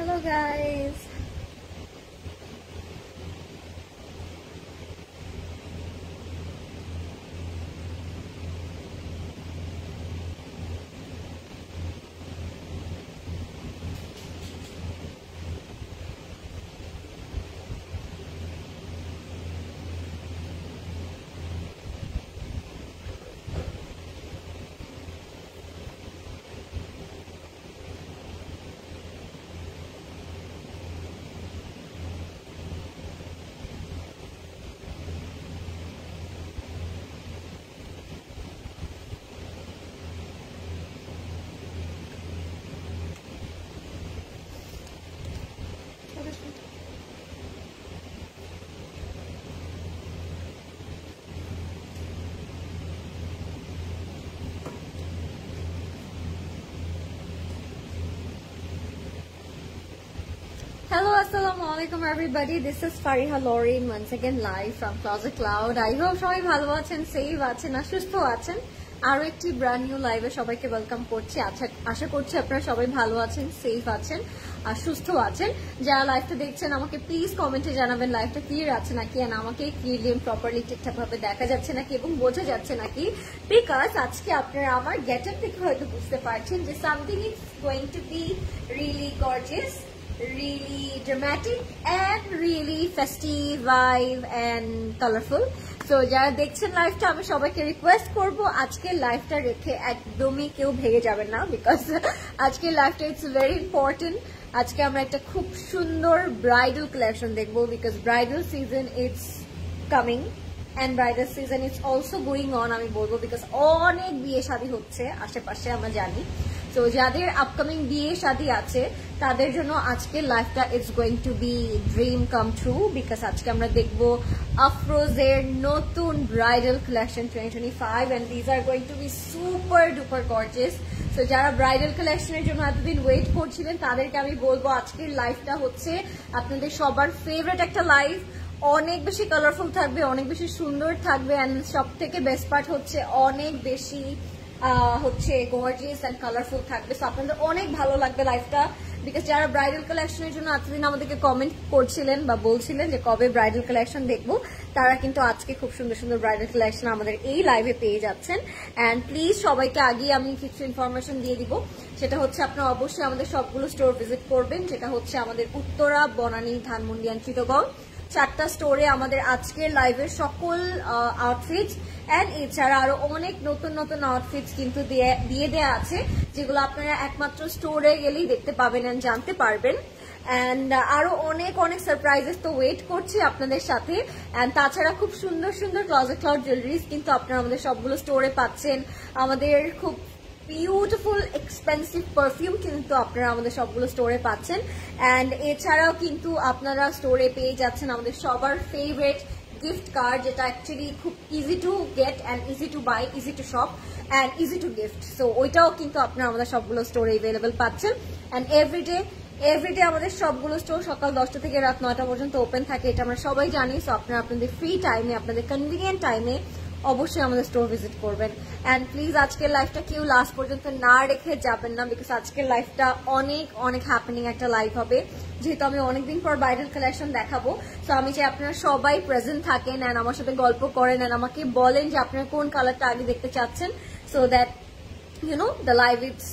Hello guys. Hello, assalamu alaikum everybody. This is Fariha Lori once again live from Closet Cloud. I hope সবাই ভালো আছেন, safe আছেন, সুস্থ আছেন। আরো একটি ব্র্যান্ড নিউ লাইভে সবাইকে ওয়েলকাম করছি। আশা করছি আপনারা সবাই ভালো আছেন, সেফ আছেন আর সুস্থ আছেন। যারা লাইভটা দেখছেন আমাকে প্লিজ কমেন্টে জানাবেন লাইভটা ক্লিয়ার আছে নাকি, আর আমাকে ক্লিয়ারলি প্রপারলি ঠিকঠাক ভাবে দেখা যাচ্ছে নাকি এবং বোঝা যাচ্ছে নাকি। বিকজ আজকে আপনারা আমার গেটআপ দেখে হয়তো বুঝতে পারছেন যে something is going to be really gorgeous, really dramatic and really festive vibe and colorful. So যারা দেখছেন লাইভটা আমি সবাইকে রিকোয়েস্ট করব আজকের লাইভটা রেখে একদমই কেউ ভেঙে যাবেন না, বিকজ আজকের লাইভটা ইটস ভেরি ইম্পর্টেন্ট। আজকে আমরা একটা খুব সুন্দর ব্রাইডাল কালেকশন দেখবো, because bridal season it's coming and bridal season is also going on আমি বলবো, বিকজ অনেক বিয়ে শাদী হচ্ছে আশেপাশে আমরা জানি। তো যাদের আপকামিং বিয়ে শাদী আছে তাদের জন্য আজকের লাইফটা it's going to be dream come true, because আজকে আমরা দেখবো আফরোজের নতুন bridal collection 2025 and these are going to be super duper gorgeous. তো যারা ব্রাইডাল কালেকশনের জন্য এতদিন ওয়েট করছিলেন তাদেরকে আমি বলবো আজকের লাইফটা হচ্ছে আপনাদের সবার ফেভারিট একটা লাইফ। অনেক বেশি কালারফুল থাকবে, অনেক বেশি সুন্দর থাকবে, এন্ড সব থেকে বেস্ট পার্ট হচ্ছে অনেক বেশি গর্জিয়াস এন্ড কালারফুল থাকবে। সো আপনাদের অনেক ভালো লাগবে লাইফটা, বিকজ যারা ব্রাইডাল কালেকশনের জন্য এতদিন আমাদেরকে কমেন্ট করছিলেন বা বলছিলেন যে কবে ব্রাইডাল কালেকশন দেখবো, তারা কিন্তু আজকে খুব সুন্দর সুন্দর ব্রাইডাল কালেকশন আমাদের এই লাইভে পেয়ে যাচ্ছেন। অ্যান্ড প্লিজ সবাইকে আগে আমি কিছু ইনফরমেশন দিয়ে দিব, সেটা হচ্ছে আপনারা অবশ্যই আমাদের সবগুলো স্টোর ভিজিট করবেন, যেটা হচ্ছে আমাদের উত্তরা, বনানী, ধানমন্ডি অ্যান্ড চিটাগং, 4টা স্টোরে আমাদের আজকের লাইভের সকল আউটফিটস এন্ড এছাড়া আরো অনেক নতুন নতুন আউটফিটস কিন্তু দিয়ে দেয়া আছে, যেগুলো আপনারা একমাত্র স্টোরে গেলেই দেখতে পাবেন এন্ড জানতে পারবেন। এন্ড আরো অনেক অনেক সারপ্রাইজেস তো ওয়েট করছি আপনাদের সাথে। এন্ড তাছাড়া খুব সুন্দর সুন্দর ক্লজেট ক্লাউড জুয়েলারিজ কিন্তু আপনারা আমাদের সবগুলো স্টোরে পাচ্ছেন। আমাদের খুব বিউটিফুল এক্সপেন্সিভ পারফিউম কিন্তু আপনারা আমাদের সবগুলো স্টোরে পাচ্ছেন। অ্যান্ড এছাড়াও কিন্তু আপনারা স্টোরে পেয়ে যাচ্ছেন আমাদের সবার ফেভারিট গিফট কার্ড, যেটা অ্যাকচুয়ালি খুব easy to get and easy to buy, easy to shop and easy to gift. So ওইটাও কিন্তু আপনারা আমাদের সবগুলো স্টোরে অ্যাভেলেবেল পাচ্ছেন। অ্যান্ড এভরিডে আমাদের সবগুলো স্টোর সকাল 10টা থেকে রাত 9টা পর্যন্ত ওপেন থাকে, এটা আমরা সবাই জানি। সো আপনারা আপনাদের ফ্রি টাইমে, আপনাদের কনভিনিয়েন্ট টাইমে অবশ্যই আমাদের স্টোর ভিজিট করবেন। অ্যান্ড প্লিজ আজকের লাইফটা কেউ লাস্ট পর্যন্ত না রেখে যাবেন না, বিকজ আজকের লাইফটা অনেক অনেক হ্যাপেনিং একটা লাইফ হবে, যেহেতু আমি অনেকদিন পর ব্রাইডাল কালেকশন দেখাবো। সো আমি চাই আপনারা সবাই প্রেজেন্ট থাকেন অ্যান্ড আমার সাথে গল্প করেন অ্যান্ড আমাকে বলেন যে আপনারা কোন কালারটা আগে দেখতে চাচ্ছেন, so that you know the live it's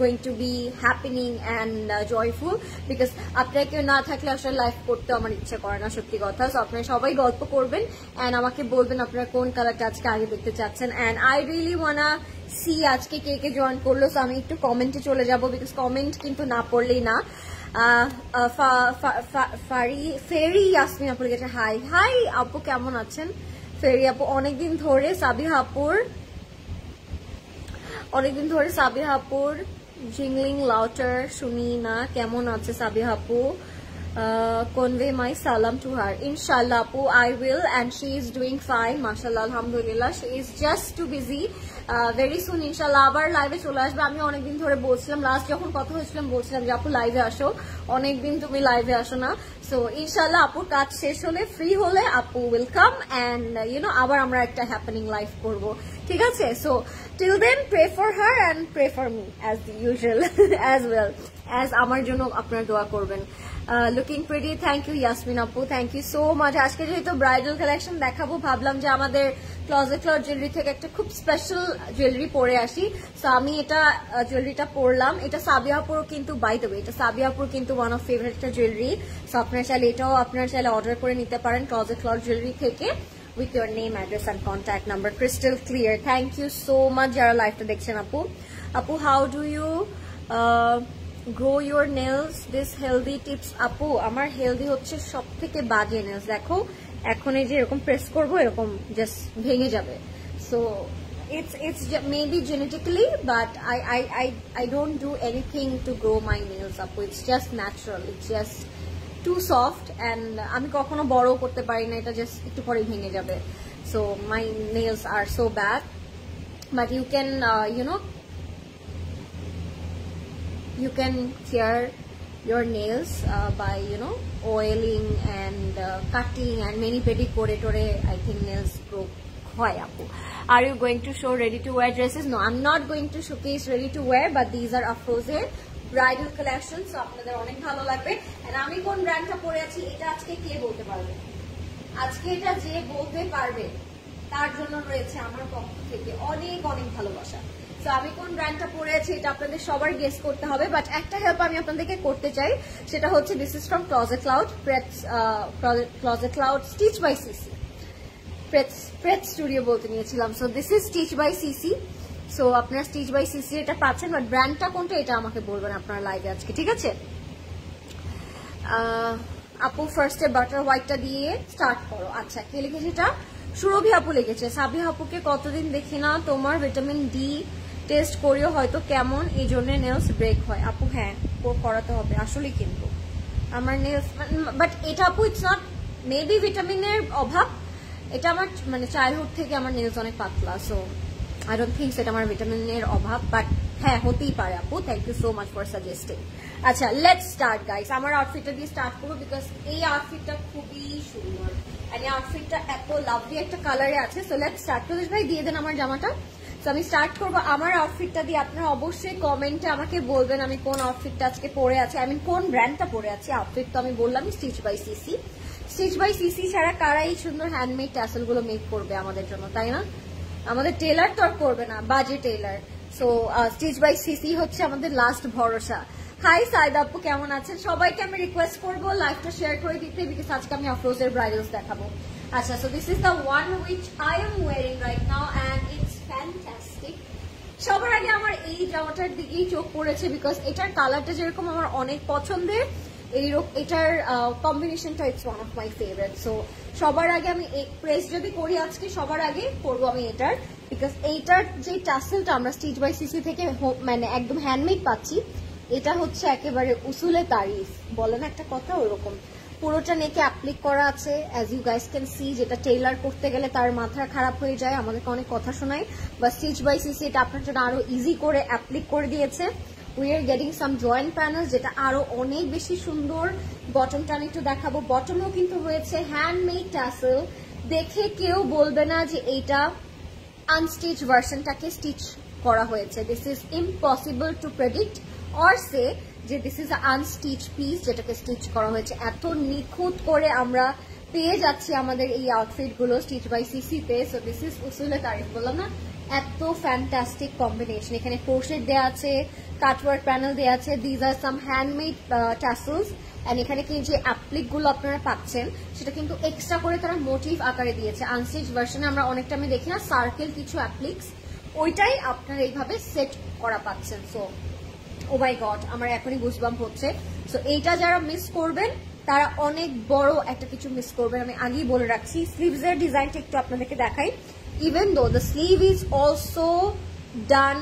going to be happening and joyful, because আপনারা কেউ না থাকলে আসলে লাইভ করতে আমার ইচ্ছা করে না, সত্যি কথা। সো আপনারা সবাই গল্প করবেন এন্ড আমাকে বলবেন আপনারা কোন কালারটা আজকে আগে দেখতে চাচ্ছেন। And I really wanna see আজকে কে কে জয়েন করলো। সো আমি একটু কমেন্টে চলে যাব, বিকজ কমেন্ট কিন্তু না পড়লেই না। ফেরি ইয়াসমিন আপু লিখেছে হাই হাই আপু, কেমন আছেন ফেরি আপু? অনেকদিন ধরে সাবিহা আপুর জিংলিং লাউটার শুনি না, কেমন আছে সাবিহা আপু? convey my salam to her. Inshallah apu, I will, and she is doing fine, mashallah, alhamdulillah. She is just too busy. Very soon inshallah আবার লাইভে চলে আসবে। আমি অনেকদিন ধরে বলছিলাম, লাস্ট যখন কথা হয়েছিলাম বলছিলাম যে আপু লাইভে আসো, অনেকদিন তুমি লাইভে আসো না। সো ইনশাল্লাহ আপুর কাজ শেষ হলে, ফ্রি হলে আপু উইল কাম অ্যান্ড আবার আমরা একটা হ্যাপেনিং লাইভ করব, ঠিক আছে? So till then pray for her and pray for me as the usual as well as আমার জন্য আপনারা দোয়া করবেন। Looking pretty, thank you Yasmin আপু, থ্যাংক ইউ সো মাচ। আজকে যেহেতু ব্রাইডাল কালেকশন দেখাবো, ভাবলাম যে আমাদের ক্লজেট ক্লাউড জুয়েলারি থেকে একটা খুব স্পেশাল জুয়েলারি পরে আসি। সো আমি এটা জুয়েলারিটা পরলাম, এটা সাবিয়াপুর কিন্তু, বাই দ্য ওয়ে এটা সাবিয়াপুর কিন্তু ওয়ান অফ ফেভারিট একটা জুয়েলারি। সো আপনারা চাইলে এটাও আপনারা চাইলে অর্ডার করে নিতে পারেন ক্লজেট ক্লাউড জুয়েলারি থেকে with your name, address and contact number crystal clear. Thank you so much যারা লাইভটা দেখছেন আপু। আপু how do you grow your nails, this healthy tips? আপু আমার হেলদি হচ্ছে সব থেকে বাজে নেলস। দেখো এখন এই যে এরকম প্রেস করবো এরকম জাস্ট ভেঙে যাবে। So it's maybe genetically, but I don't do anything to grow my nails আপু, it's just natural, it's just too soft and আমি কখনো বড় করতে পারি না, এটা জাস্ট একটু পরে ভেঙে যাবে। So my nails are so bad, but you can you can care your nails by oiling and cutting and many pedicure tore I think nails grow hoy apu. Are you going to show ready to wear dresses? No, I'm not going to showcase ready to wear, but these are Afroze's bridal collection. So আপনাদের অনেক ভালো লাগবে। And আমি কোন ব্র্যান্ডটা পরে আছি এটা আজকে কে বলতে পারবে? আজকে এটা যে বলতে পারবে তার জন্য রয়েছে আমার পক্ষ থেকে অনেক অনেক ভালোবাসা। সো আমি কোন ব্র্যান্ডটা পরে আছি এটা আপনাদের সবার গেস করতে হবে, বাট একটা হেল্প আমি আপনাদেরকে করতে চাই, সেটা হচ্ছে this is from closet cloud, closet cloud stitch by CC, pret studio বলতে নিয়েছিলাম। So this is stitch by CC. So আপনারা স্টিচ বাই সিসি এটা পাচ্ছেন, বাট ব্র্যান্ডটা কোনটা এটা আমাকে বলবেন আপনারা লাইভে আজকে, ঠিক আছে? আপু ফার্স্টে বাটার হোয়াইটটা দিয়ে স্টার্ট করো। আচ্ছা কে লিখেছে এটা? সুরভি আপু লিখেছে। সাবিয়া আপুকে কতদিন দেখি না, তোমার ভিটামিন ডি টেস্ট করিও হয়তো কেমন, এই জন্য নেলস ব্রেক হয়। আপু হ্যাঁ করাতে হবে আসলে, কিন্তু আমার নেলস, বাট এটা আপু ইটস নট মেবি ভিটামিনের অভাব, এটা আমার মানে চাইল্ডহুড থেকে আমার নেলস অনেক পাতলা। সো I don't think সেটা আমার ভিটামিনের অভাব, বাট হ্যাঁ হতেই পারে আপু। Thank you so much for suggesting. আচ্ছা লেটস স্টার্ট গাইস, আমার আউটফিটটা দিয়ে স্টার্ট করবো বিকজ এই আউটফিটটা খুবই সুন্দর and এই আউটফিটটা এত লাভলি একটা কালারে আছে। So let's start. প্রদেশ ভাই দিয়ে দেন আমার জামাটা। সো আমি স্টার্ট করবো আমার আউটফিটটা দিয়ে। আপনারা অবশ্যই কমেন্টে আমাকে বলবেন আমি কোন আউটফিটটা আজকে পরে আছি, আই মিন কোন ব্র্যান্ডটা পরে আছি। আউটফিট তো আমি বললামই stitch by CC. Stitch by CC ছাড়া কারা এই সুন্দর হ্যান্ডমেড ট্যাসেল গুলো মেক করবে আমাদের জন্য, তাই না? আমাদের টেলার তো আর করবে না, বাজে tailor. So stitch by CC হচ্ছে আমাদের লাস্ট ভরসা। হাই সাইদ আপু কেমন আছেন? সবাইকে আমি রিকোয়েস্ট করবো লাইভটা শেয়ার করে দিতে, বিকজ আজকে আমি আফরোজের ব্রাইডালস দেখাবো। আচ্ছা so this is the one which I am wiring right now and it's fantastic. সবার আগে আমার এই জামাটার দিকেই চোখ পড়েছে, বিকজ এটার কালারটা যেরকম আমার অনেক পছন্দের, এটার কম্বিনেশনটা it's one of my favourite. So সবার আগে আমি প্রেস যদি করি আজকে, সবার আগে করবো আমি এটার, বিকজ এইটার যে টাসেলটা আমরা স্টিচ বাই সিসি থেকে মানে একদম হ্যান্ডমেড পাচ্ছি, এটা হচ্ছে একেবারে উসুলে তারিফ, বলে না একটা কথা, ওরকম পুরোটা নেকে অ্যাপ্লিক করা আছে as you guys can see. যেটা টেইলার করতে গেলে তার মাথা খারাপ হয়ে যায়, আমাদেরকে অনেক কথা শোনায়, বা স্টিচ বাই সিসি এটা আপনার জন্য আরো ইজি করে অ্যাপ্লিক করে দিয়েছে। We are getting some joint panel যেটা আরো অনেক বেশি সুন্দর। বটমটা আমি একটু দেখাবো, বটমও কিন্তু হয়েছে হ্যান্ডমেড ট্যাসেল, দেখে কেউ বলবে না যে এইটা আনস্টিচ ভার্সনটাকে স্টিচ করা হয়েছে। This is impossible to predict or say যে দিস ইজ আনস্টিচ পিস যেটাকে স্টিচ করা হয়েছে। এত নিখুঁত করে আমরা পেয়ে যাচ্ছি আমাদের এই আউটফিট গুলো স্টিচ বাই সিসিতে। সো দিস ইজ উসুলে তারিফ, বললাম না, এত ফ্যান্টাস্টিক কম্বিনেশন। এখানে ক্রোশেট দেওয়া আছে, কাটওয়ার্ক প্যানেল দেওয়া আছে, these are some handmade tassels, and এখানে কি যে অ্যাপ্লিক গুলো আপনারা পাচ্ছেন সেটা কিন্তু এক্সট্রা করে তারা মোটিভ আকারে দিয়েছে। আনস্টিচ ভার্সনে আমরা অনেকটা আমি দেখি না সার্কেল কিছু অ্যাপ্লিক্স, ওইটাই আপনারা এইভাবে সেট করা পাচ্ছেন। সো ও মাই গড, আমার এখনই গুজবাম্প হচ্ছে। সো এইটা যারা মিস করবেন তারা অনেক বড় একটা কিছু মিস করবেন, আমি আগেই বলে রাখছি। স্লিভস এর ডিজাইনটা একটু আপনাদেরকে দেখাই। Even though the sleeve is also done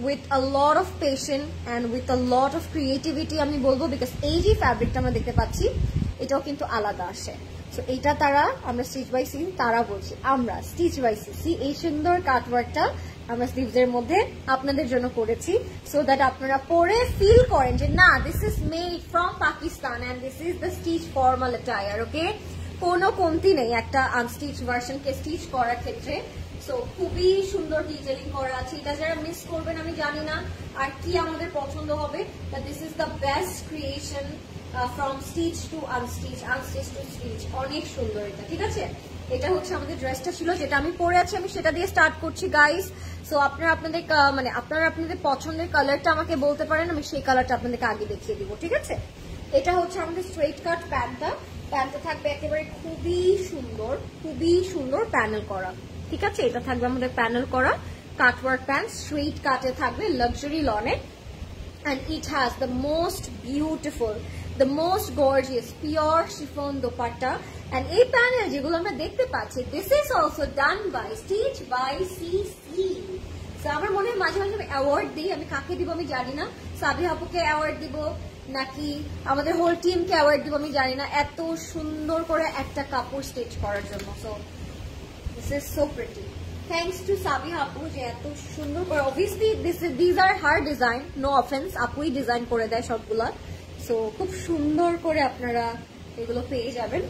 with a lot of patience and with a lot of creativity আমি বলবো, বিকজ এই যে ফ্যাব্রিকটা আমরা দেখতে পাচ্ছি এটাও কিন্তু আলাদা আসে। সো এটা তারা আমরা স্টিচ বাই সি তারা বলছি, আমরা স্টিচ বাই সি এই সুন্দর কাটওয়ার্কটা আমরা স্লিভস এর মধ্যে আপনাদের জন্য করেছি, সো দ্যাট আপনারা পরে ফিল করেন যে না, this is made from Pakistan and this is the stitch formal attire. Okay, কোনো কমতি নেই একটা আনস্টিচ ভার্সনকে স্টিচ করার ক্ষেত্রে। সো খুবই সুন্দর ডিটেইলিং করা আছে, এটা যারা মিস করবেন আমি জানি না আর কি আমাদের পছন্দ হবে, but this is the best creation from stitch to unstitch, unstitch to stitch. অনেক সুন্দর এটা, ঠিক আছে। এটা হচ্ছে আমাদের ড্রেসটা ছিল যেটা আমি পরে আছি, আমি সেটা দিয়ে স্টার্ট করছি গাইস। সো আপনারা আপনাদের মানে আপনারা আপনাদের পছন্দের কালারটা আমাকে বলতে পারেন, আমি সেই কালারটা আপনাদেরকে আগে দেখিয়ে দিব, ঠিক আছে। এটা হচ্ছে আমাদের স্ট্রেট কাট প্যান্টটা, প্যান্টটা থাকবে একেবারে খুবই সুন্দর প্যানেল করা, ঠিক আছে। এটা থাকবে আমাদের প্যানেল করা কাটওয়ার্ক প্যান্ট, স্ট্রেট কাটে থাকবে luxury লনে, and it has the most beautiful, the most gorgeous pure chiffon dupatta, and এই প্যানেল যেগুলো আমরা দেখতে পাচ্ছি this is also done by Stitch by CC। So আমার মনে হয় মাঝে মাঝে অ্যাওয়ার্ড দিই, আমি কাকে দিব আমি জানি না, সাবিহা আপুকে অ্যাওয়ার্ড দিব নাকি আমাদের হোল টিমকে অ্যাওয়ার্ড দিব আমি জানি না, এত সুন্দর করে একটা কাপড় স্টিচ করার জন্য। So this is so pretty, thanks to Sabiha আপু যে এত সুন্দর করে, obviously this are her design, no offence, আপুই ডিজাইন করে দেয় সবগুলা। সো খুব সুন্দর করে আপনারা এগুলো পেয়ে যাবেন।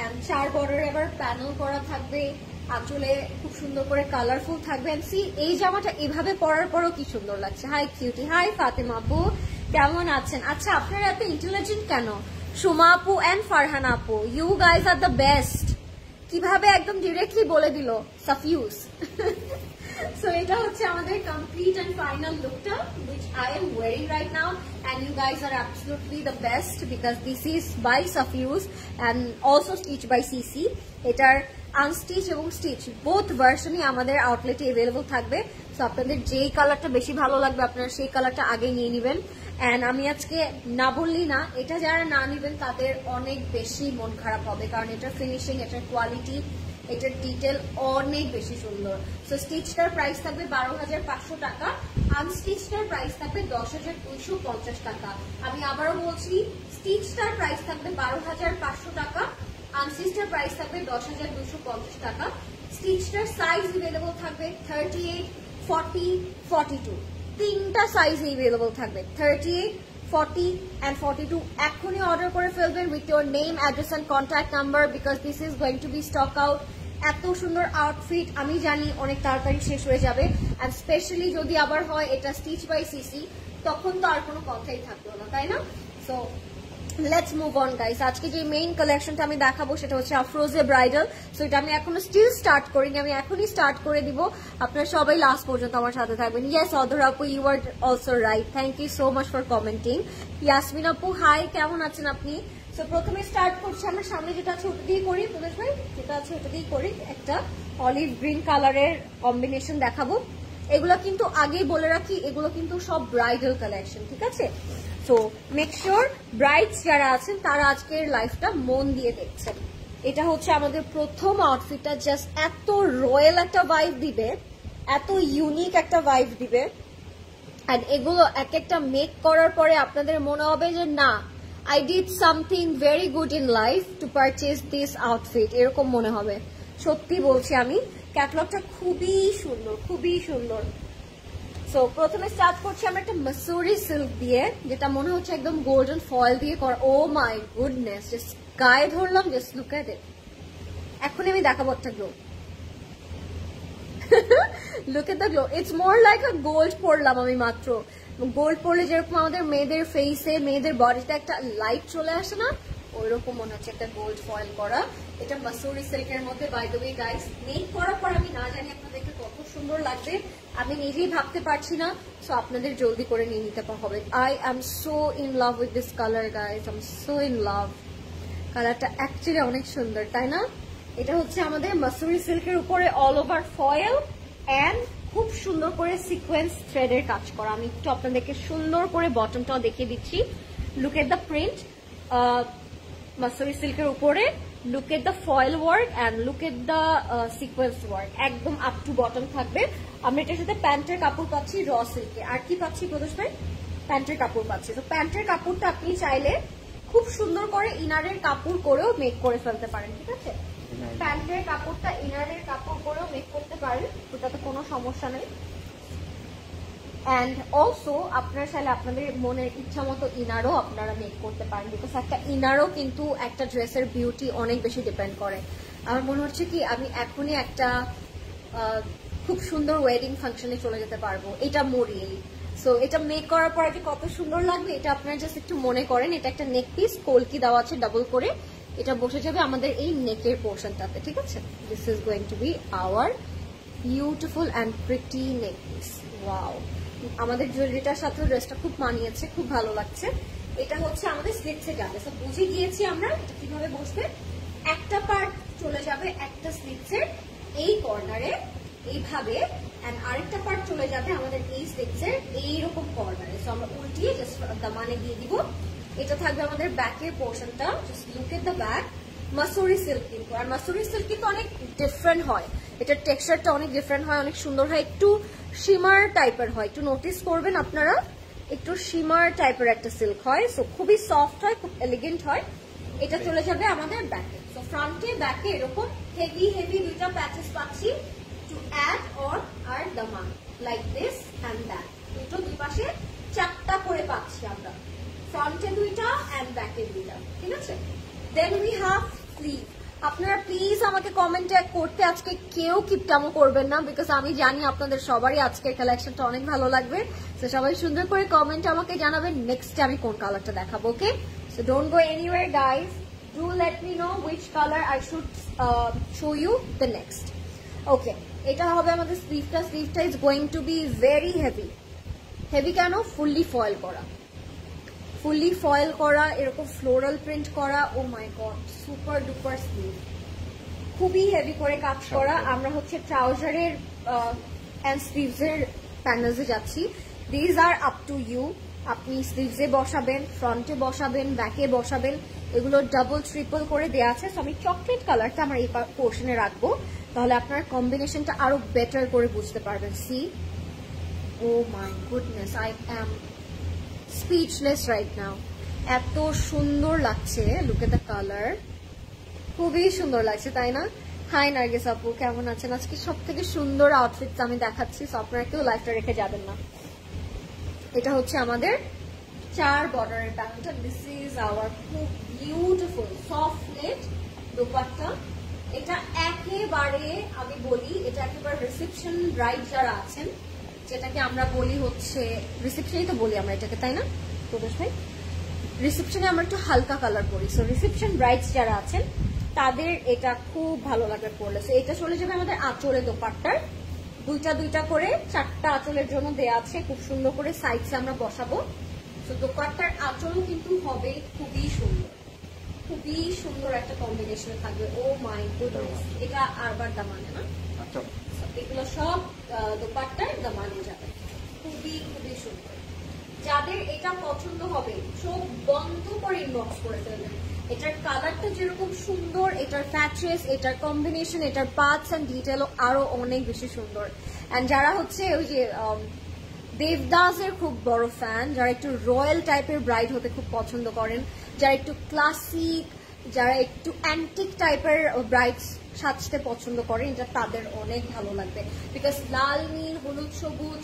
এন্ড 4 বর্ডার এবার প্যানেল করা থাকবে, আসলে খুব সুন্দর করে কালারফুল থাকবে। এন্ড সি এই জামাটা এভাবে পরার পরও কি সুন্দর লাগছে। হাই কিউটি, হাই ফাতেমা আপু, কেমন আছেন? আচ্ছা আপনারা এত ইন্টেলিজেন্ট কেন? সুমা আপু এন্ড ফারহানা আপু, you guys are the best. কিভাবে একদম ডিরেক্টলি বলে দিল সাফিউজ। সো এটা হচ্ছে আমাদের কমপ্লিট এন্ড ফাইনাল লুকটা which I am wearing right now, and you guys are absolutely the best because this is by Safiuz and also stitched by CC. এটার unstitch এবং স্টিচ বোথ ভার্সনই আমাদের আউটলেটে अवेलेबल থাকবে। So আপনাদের যেই কালারটা বেশি ভালো লাগবে আপনারা সেই কালারটা আগে নিয়ে নেবেন। এন্ড আমি আজকে না বললি না, এটা যারা না নেবেন তাদের অনেক বেশি মন খারাপ হবে, কারণ এটার ফিনিশিং, এটার কোয়ালিটি, এটার ডিটেল অনেক বেশি সুন্দর। সো স্টিচটার প্রাইস থাকবে 12,500 টাকা, আনস্টিচটার প্রাইস থাকবে 10,250 টাকা। আমি আবারও বলছি, স্টিচটার প্রাইস থাকবে 12,500 টাকা, আনস্টিচটার প্রাইস থাকবে 10,250 টাকা। স্টিচটার সাইজ अवेलेबल থাকবে 38, 40, 42, তিনটা সাইজ अवेलेबल থাকবে, 38, 40 and 42। এখনই অর্ডার করে ফেলবেন with your name, address and contact number, because this is going to be stock out. এত সুন্দর আউটফিট আমি জানি অনেক তাড়াতাড়ি শেষ হয়ে যাবে, এন্ড স্পেশালি যদি আবার হয় এটা স্টিচ বাই সিসি, তখন তো আর কোনো কথাই থাকলো না, তাই না? So let's move on guys. আজকে যে মেইন কালেকশনটা আমি দেখাবো সেটা হচ্ছে আফরোজে ব্রাইডাল। সো এটা আমি এখনো স্টিল স্টার্ট করিনি, আমি এখনই স্টার্ট করে দিব, আপনারা সবাই লাস্ট পর্যন্ত আমার সাথে থাকবেন। ইয়েস অধর আপু, you are also right, thank you so much for commenting. Yasmin আপু হাই, কেমন আছেন আপনি? সো প্রথমে স্টার্ট করছি, আমরা সামনে যেটা আছে ওটা দিয়ে করি, প্রদেশ ভাই যেটা আছে ওটা দিয়ে করি। একটা অলিভ গ্রিন কালারের কম্বিনেশন দেখাবো। এগুলো কিন্তু আগেই বলে রাখি, এগুলো কিন্তু সব ব্রাইডাল কালেকশন, ঠিক আছে। সো মেক শিওর ব্রাইডস যারা আছেন তারা আজকের লাইফটা মন দিয়ে দেখছেন। এটা হচ্ছে আমাদের প্রথম আউটফিটটা, জাস্ট এত রয়্যাল একটা ভাইব দিবে, এত ইউনিক একটা ভাইব দিবে। এন্ড এগুলো এক একটা মেক করার পরে আপনাদের মনে হবে যে না, I did something very good in life to purchase this outfit, এরকম মনে হবে। সত্যি বলছি আমি, ক্যাটালগটা খুবই সুন্দর, খুবই সুন্দর। সো প্রথমে স্টার্ট করছি আমরা একটা মাসুরি সিল্ক দিয়ে, যেটা মনে হচ্ছে একদম গোল্ডেন ফয়েল দিয়ে করা। ও মাই গুডনেস, জাস্ট গায়ে ধরলাম, জাস্ট লুক এট ইট। এখনই আমি দেখাবো একটা glow. Look at the glow, it's more like a gold পরলাম আমি মাত্র। গোল্ড পরলে যেরকম আমাদের মেয়েদের ফেসে, মেয়েদের বডিতে একটা লাইট চলে আসে না, ওইরকম মনে হচ্ছে একটা গোল্ড ফয়েল করা। এটা মাসুরি সিল্কের মধ্যে। By the way guys, make করার পর আমি না জানি আপনাদেরকে কত সুন্দর লাগবে, আমি নিজেই ভাবতে পারছি না। সো আপনাদের জলদি করে নিয়ে নিতে হবে। I am so in love with this colour guys, I am so in love. কালারটা অ্যাকচুয়ালি অনেক সুন্দর, তাই না? এটা হচ্ছে আমাদের মাসুরি সিল্কের উপরে অল ওভার ফয়েল এন্ড খুব সুন্দর করে সিকোয়েন্স থ্রেডের কাজ করা। আমি একটু আপনাদেরকে সুন্দর করে বটমটাও দেখিয়ে দিচ্ছি। লুক এট দ্য প্রিন্ট, মাসুরি সিল্কের উপরে look at the foil work and look at the sequence work, একদম আপ টু বটম থাকবে। আমরা এটার সাথে প্যান্টের কাপড় পাচ্ছি র সিল্কে। আর কি পাচ্ছি প্রদোষ ভাই? প্যান্টের কাপড় পাচ্ছি। তো প্যান্টের কাপড়টা আপনি চাইলে খুব সুন্দর করে ইনারের কাপড় করেও মেক করে ফেলতে পারেন, ঠিক আছে? প্যান্টের কাপড়টা ইনারের কাপড় করেও মেক করতে পারেন, ওটাতে কোনো সমস্যা নেই। অ্যান্ড অলসো আপনারা চাইলে আপনাদের মনের ইচ্ছা মতো ইনারও আপনারা মেক করতে পারেন, বিকজ একটা ইনারও কিন্তু একটা ড্রেসের বিউটি অনেক বেশি ডিপেন্ড করে। আমার মনে হচ্ছে কি আমি এখনই একটা খুব সুন্দর ওয়েডিং ফাংশনে চলে যেতে পারবো এটা মরিয়েই। সো এটা মেক করার পরে যে কত সুন্দর লাগবে এটা আপনারা জাস্ট একটু মনে করেন। এটা একটা নেক পিস, কলকি দেওয়া আছে ডাবল করে, এটা বসে যাবে আমাদের এই নেকের পোর্শনটাতে, ঠিক আছে? This is going to be hour beautiful and pretty neck piece. Wow, আমাদের জুয়েলারিটার সাথে ড্রেসটা খুব মানিয়েছে, খুব ভালো লাগছে। এটা হচ্ছে আমাদের স্লিটসে যাবে। সো বুঝে গিয়েছি আমরা এটা কিভাবে বসবে। একটা পার্ট চলে যাবে একটা স্লিটসের এই কর্নারে এইভাবে, এন্ড আরেকটা পার্ট চলে যাবে আমাদের এই স্লিটসের এইরকম কর্নারে। সো আমরা উল্টিয়ে জাস্ট দামানে দিয়ে দিব। এটা থাকবে আমাদের ব্যাকের পোর্শনটা। Just look at the back. মাসুরি silk কিন্তু, আর মাসুরি সিল্ক কিন্তু অনেক ডিফারেন্ট হয়, এটার টেক্সচারটা অনেক ডিফারেন্ট হয়, অনেক সুন্দর হয়, একটু শিমার টাইপের হয়। একটু নোটিস করবেন আপনারা, একটু শিমার টাইপের একটা সিল্ক হয়। সো খুবই সফট হয়, খুব এলিগেন্ট হয়। এটা চলে যাবে আমাদের ব্যাকে। সো ফ্রন্টে ব্যাকে এরকম হেভি হেভি দুইটা প্যাচেস পাচ্ছি to add on R Daman, like this and that. দুটো দুই পাশে চারটা করে পাচ্ছি আমরা, ফ্রন্টে দুইটা অ্যান্ড ব্যাকে দুইটা, ঠিক আছে? Then we have sleeve. আপনারা প্লিজ আমাকে কমেন্টে করতে আজকে কেউ কিপটামো করবেন না, বিকজ আমি জানি আপনাদের সবারই আজকের কালেকশনটা অনেক ভালো লাগবে। তো সবাই সুন্দর করে কমেন্টে আমাকে জানাবেন নেক্সট আমি কোন কালারটা দেখাবো। Okay, so don't go anywhere guys, do let me know which colour I should show you the next. Okay, এটা হবে আমাদের স্লিভটা। স্লিভটা is going to be very heavy. Heavy কেন? ফুললি ফয়েল করা, ফুললি ফয়েল করা, এরকম ফ্লোরাল প্রিন্ট করা। Oh my God, super duper sleeve, খুবই হেভি করে কাজ করা। আমরা হচ্ছে ট্রাউজারের এন্ড স্লিভসের প্যানেলসে যাচ্ছি। These are up to you. আপনি স্লিভসে বসাবেন, ফ্রন্টে বসাবেন, ব্যাকে বসাবেন, এগুলো ডাবল ট্রিপল করে দেওয়া আছে। আমি চকলেট কালারটা আমার এই পোর্শনে রাখবো, তাহলে আপনার কম্বিনেশনটা আরো বেটার করে বুঝতে পারবেন। See, oh my goodness, I am speechless right now. এত সুন্দর লাগছে, লুক এট দ্য কালার, খুবই সুন্দর লাগছে, তাই না? হাই নার্গিস আপু, কেমন আছেন? আজকে সব থেকে সুন্দর আউটফিট আমি দেখাচ্ছি, সো আপনারা কেউ লাইফটা রেখে যাবেন না। এটা হচ্ছে আমাদের 4 বর্ডারের প্যাটার্নটা। দিস ইজ আওয়ার খুব বিউটিফুল সফট নেট দোপাট্টা। এটা একেবারে আমি বলি, এটা একেবারে রিসেপশন ব্রাইড যারা আছেন, যেটাকে আমরা বলি হচ্ছে রিসেপশনই তো বলি আমরা এটাকে, তাই না প্রদোষ ভাই? রিসেপশনে আমরা একটু হালকা কালার পরি। সো রিসেপশন ব্রাইডস যারা আছেন তাদের এটা খুব ভালো লাগবে পরলে। সো এটা চলে যাবে আমাদের আঁচলে দোপাট্টার। দুইটা দুইটা করে 4টা আঁচলের জন্য দেয়া আছে, খুব সুন্দর করে সাইডসে আমরা বসাবো। সো দোপাট্টার আঁচলও কিন্তু হবে খুবই সুন্দর, খুবই সুন্দর একটা কম্বিনেশনে থাকবে। ও মাই গুডনেস, এটা আরবার দামানে না, এগুলো সব দোপাট্টার দামানে যাবে, খুবই খুবই সুন্দর। যাদের এটা পছন্দ হবে চোখ বন্ধ করে ইনবক্স করে ফেলবেন। এটার কালারটা যেরকম সুন্দর, এটার প্যাচেস, এটার কম্বিনেশন, এটার পার্টস এন্ড ডিটেলও আরো অনেক বেশি সুন্দর। এন্ড যারা হচ্ছে ওই যে দেবদাসের খুব বড় ফ্যান, যারা একটু রয়্যাল টাইপের ব্রাইড হতে খুব পছন্দ করেন, যারা একটু ক্লাসিক, যারা একটু অ্যান্টিক টাইপের ব্রাইড সাজতে পছন্দ করেন, এটা তাদের অনেক ভালো লাগবে। বিকজ লাল, নীল, হলুদ, সবুজ,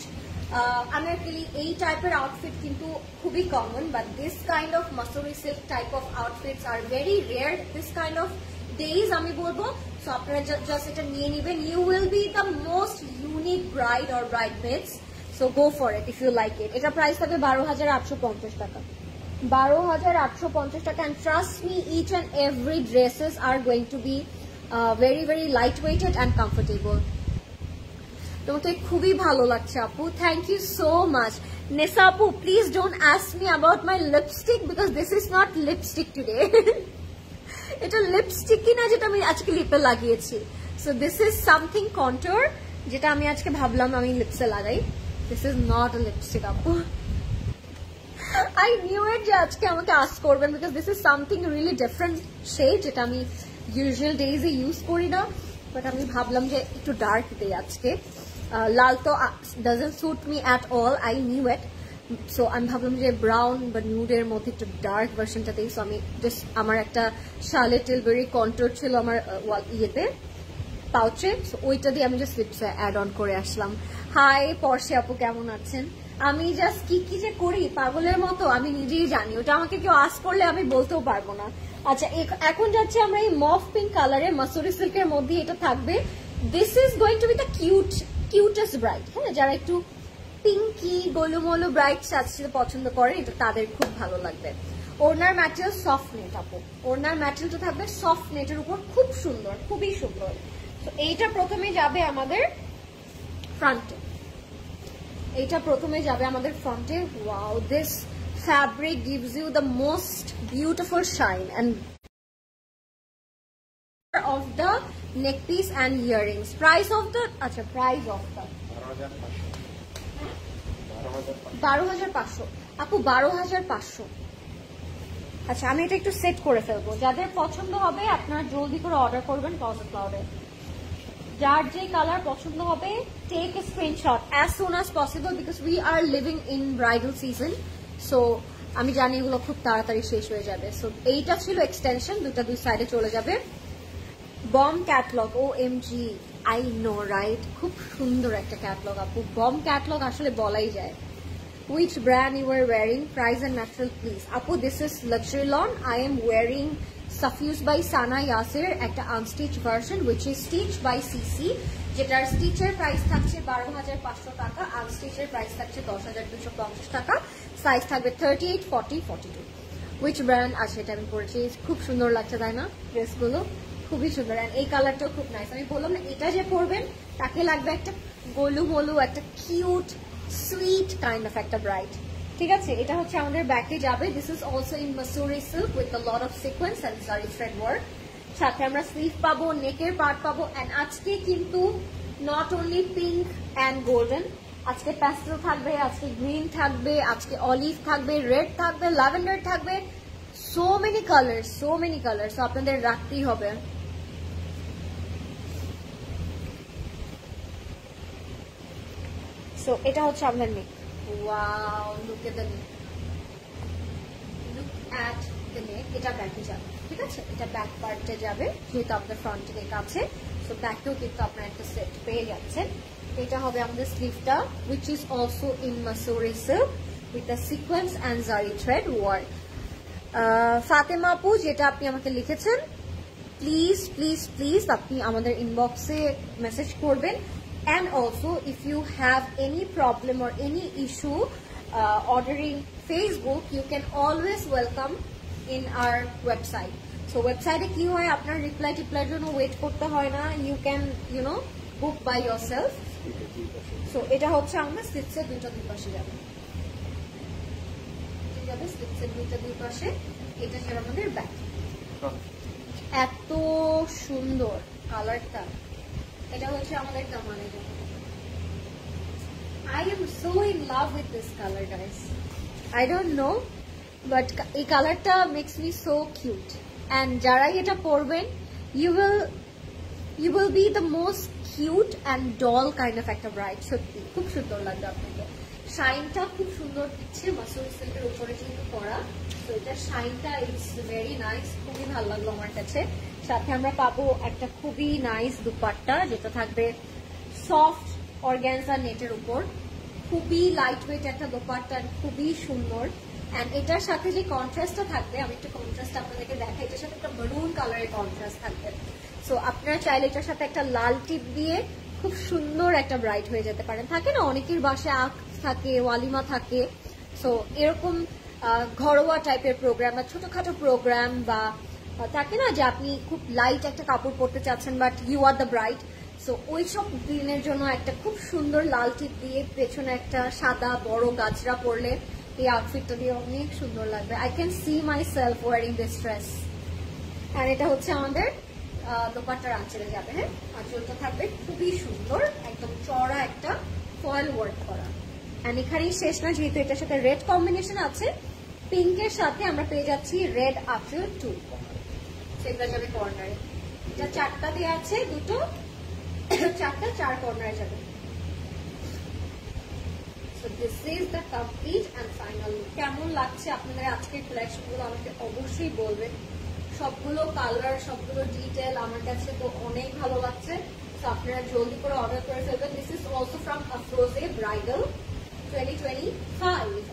আনারকলি এই টাইপের আউটফিট কিন্তু খুবই common, but this kind of Masuri silk type of outfits are very rare this kind of days আমি বলবো। সো আপনারা জাস্ট এটা নিয়ে নেবেন, you will be the most unique bride or bridesmaids. So go for it if you like it. এটা price থাকবে 12,850 টাকা, 12,850 টাকা। And trust me, each and every dresses are going to be very very lightweighted and comfortable. তোমাকে খুবই ভালো লাগছে আপু, thank you so much. Nesa আপু, please don't ask me about my lipstick because this is not lipstick today. এটা লিপস্টিকই না যেটা আমি আজকে লিপে লাগিয়েছি। So this is something contour, যেটা আমি আজকে ভাবলাম আমি লিপসে লাগাই। This is not a lipstick আপু। আই নিউ ইট যে আজকে আমাকে আস্ক করবেন because this is something really different shade, যেটা আমি ইউজুয়াল ডেজে ইউজ করি না, বাট আমি ভাবলাম যে একটু ডার্ক দেই আজকে। লাল তো doesn't suit me at all, I knew it. So আমি ভাবলাম যে ব্রাউন বা নিউডের মধ্যে একটু ডার্ক ভার্সনটা দিই। সো আমি জাস্ট আমার একটা শার্লে টিলবেরি কন্ট্রোল ছিল আমার ইয়েতে পাউচে, সো ওইটা দিয়ে আমি জাস্ট লিপসে অ্যাড অন করে আসলাম। হাই পর্ষে আপু, কেমন আছেন? আমি জাস্ট কি যে করি পাগলের মতো আমি নিজেই জানি, ওটা আমাকে কেউ আস্ক করলে আমি বলতেও পারবো না। আচ্ছা এখন যাচ্ছে আমরা এই মফ পিঙ্ক কালারের মাসুরি সিল্কের মধ্যে, এটা থাকবে। This is going to B the cutest bright. হ্যাঁ, যারা একটু পিঙ্কি গোলুমোলু ব্রাইট সাজতে পছন্দ করে এটা তাদের খুব ভালো লাগবে। ওড়নার ম্যাটেরিয়াল সফট নেট আপু, ওড়নার ম্যাটেরিয়ালটা থাকবে সফট নেটের উপর, খুব সুন্দর, খুবই সুন্দর। তো এইটা প্রথমে যাবে আমাদের ফ্রন্টে, এইটা প্রথমে যাবে আমাদের ফ্রন্টে। Wow, this fabric gives you the most beautiful shine and of the neck piece and earrings. Price of the price of the 12,500 আপু, 12,500। আচ্ছা আমি এটা একটু সেট করে ফেলবো, যাদের পছন্দ হবে আপনারা জলদি করে অর্ডার করবেন ক্লজেট ক্লাউডে। যার যে কালার পছন্দ হবে take a screenshot as soon as possible because we are living in bridal season. So আমি জানি এগুলো খুব তাড়াতাড়ি শেষ হয়ে যাবে। সো এইটা ছিল এক্সটেনশন, দুই সাইডে চলে যাবে। Bomb catalogue, OMG, I know right, খুব সুন্দর একটা ক্যাটলগ আপু। বম ক্যাটলগ আসলে বলাই যায়। Which brand you are wearing? Price and material please. Apu, this is Luxury Lawn. I am wearing Suffused by Sana Yasir একটা unstitched version which is stitched by CC, যেটার স্টিচের price থাকছে 12,500 টাকা, আনস্টিচের price থাকছে 10,250 টাকা। সাইজ থাকবে 38, 40, 42। Which brand? আচ্ছা এটা আমি পরেছি, খুব সুন্দর লাগছে তাই না ড্রেসগুলো, খুবই সুন্দর। আর এই কালারটাও খুব নাইস। আমি বললাম না এটা যে পরবেন তাকে লাগবে একটা গোলু মোলু, একটা কিউট সুইট কাইন্ড অফ একটা ব্রাইট। ঠিক আছে, এটা হচ্ছে আমাদের ব্যাকে যাবে। This is also in Masuri silk with a lot of sequins and zari thread work. সাথে আমরা স্লিভ পাবো, নেকের পার্ট পাবো। এন্ড আজকে কিন্তু not only pink and golden, আজকে প্যাস্টেল থাকবে, আজকে গ্রিন থাকবে, আজকে অলিভ থাকবে, রেড থাকবে, ল্যাভেন্ডার থাকবে। সো মেনি কালার, সো আপনাদের রাখতেই হবে। সো এটা হচ্ছে আমাদের neck. Wow, look at the neck, look at the neck. এটা ব্যাকে যাবে, ঠিক আছে, এটা ব্যাক পার্টে যাবে যেহেতু আমাদের ফ্রন্টে নেক আছে। সো ব্যাকেও কিন্তু আপনারা একটা সেট পেয়ে যাচ্ছেন। এটা হবে আমাদের স্লিভটা which is also in Masuri silk with the sequence and zari thread work. Fatema আপু, যেটা আপনি আমাকে লিখেছেন প্লিজ আপনি আমাদের ইনবক্সে মেসেজ করবেন। And also if you have any problem or any issue ordering Facebook, you can always welcome in our website. So website-এ কি হয়, আপনার রিপ্লাইর জন্য ওয়েট করতে হয় না, you can book by yourself. So এটা হচ্ছে আমাদের স্লিপসের দুই পাশে যাবে, স্লিপসের দুই পাশে। এটা ছিল আমাদের ব্যাক। এত সুন্দর কালারটা, এটা হচ্ছে আমাদের দামানের জন্য। I am so in love with this color guys. I don't know but এই কালারটা makes me so cute and যারাই এটা পরবেন you will be the most cute and doll kind of একটা bride. সত্যি খুব সুন্দর লাগবে আপনাকে। শাইনটা খুব সুন্দর দিচ্ছে মাসুরি সিল্কের উপরে যেহেতু করা, তো এটা শাইনটা ইটস ভেরি নাইস, খুবই ভালো লাগলো আমার কাছে। সাথে আমরা পাবো একটা খুবই নাইস দুপাট্টা যেটা থাকবে সফট অর্গানজা নেটের উপর, খুবই লাইট ওয়েট একটা দুপাট্টা, খুবই সুন্দর। এন্ড এটার সাথে যে কন্ট্রাস্টটা থাকবে, আমি একটু কন্ট্রাস্ট আপনাদেরকে দেখাই, এটার সাথে একটা মেরুন কালারের কন্ট্রাস্ট থাকবে। সো আপনারা চাইলে এটার সাথে একটা লাল টিপ দিয়ে খুব সুন্দর একটা ব্রাইট হয়ে যেতে পারেন। থাকে না অনেকের বাসায় আখ থাকে, ওয়ালিমা থাকে, সো এরকম ঘরোয়া টাইপের প্রোগ্রাম বা ছোটখাটো প্রোগ্রাম বা থাকে না যে আপনি খুব লাইট একটা কাপড় পরতে চাচ্ছেন but you are the bride, so ওই সব দিনের জন্য একটা খুব সুন্দর লাল টিপ দিয়ে পেছনে একটা সাদা বড় গাজরা পরলে এই আউটফিটটা দিয়ে অনেক সুন্দর লাগবে। I can see myself wearing this dress. আর এটা হচ্ছে আমাদের দোপাট্টার আঁচলে যাবে। হ্যাঁ, আঁচলটা থাকবে খুবই সুন্দর, একদম চড়া একটা ফয়েল ওয়ার্ক করা। এন্ড এখানেই শেষ না, যেহেতু এটার সাথে রেড কম্বিনেশন আছে, পিঙ্কের সাথে আমরা পেয়ে যাচ্ছি রেড আঁচল 2, সেটা যাবে কর্নারে। এটা 4টা দেয়া আছে, দুটো 4টা 4 কর্নারে যাবে। So this is the complete and final look. কেমন লাগছে আপনাদের আজকের কালেকশন গুলো আমাকে অবশ্যই বলবেন। সবগুলো কালার, সবগুলো ডিটেল আমার কাছে তো অনেক ভালো লাগছে। তো আপনারা জলদি করে অর্ডার করে ফেলবেন। This is also from Afrozeh bridal 2025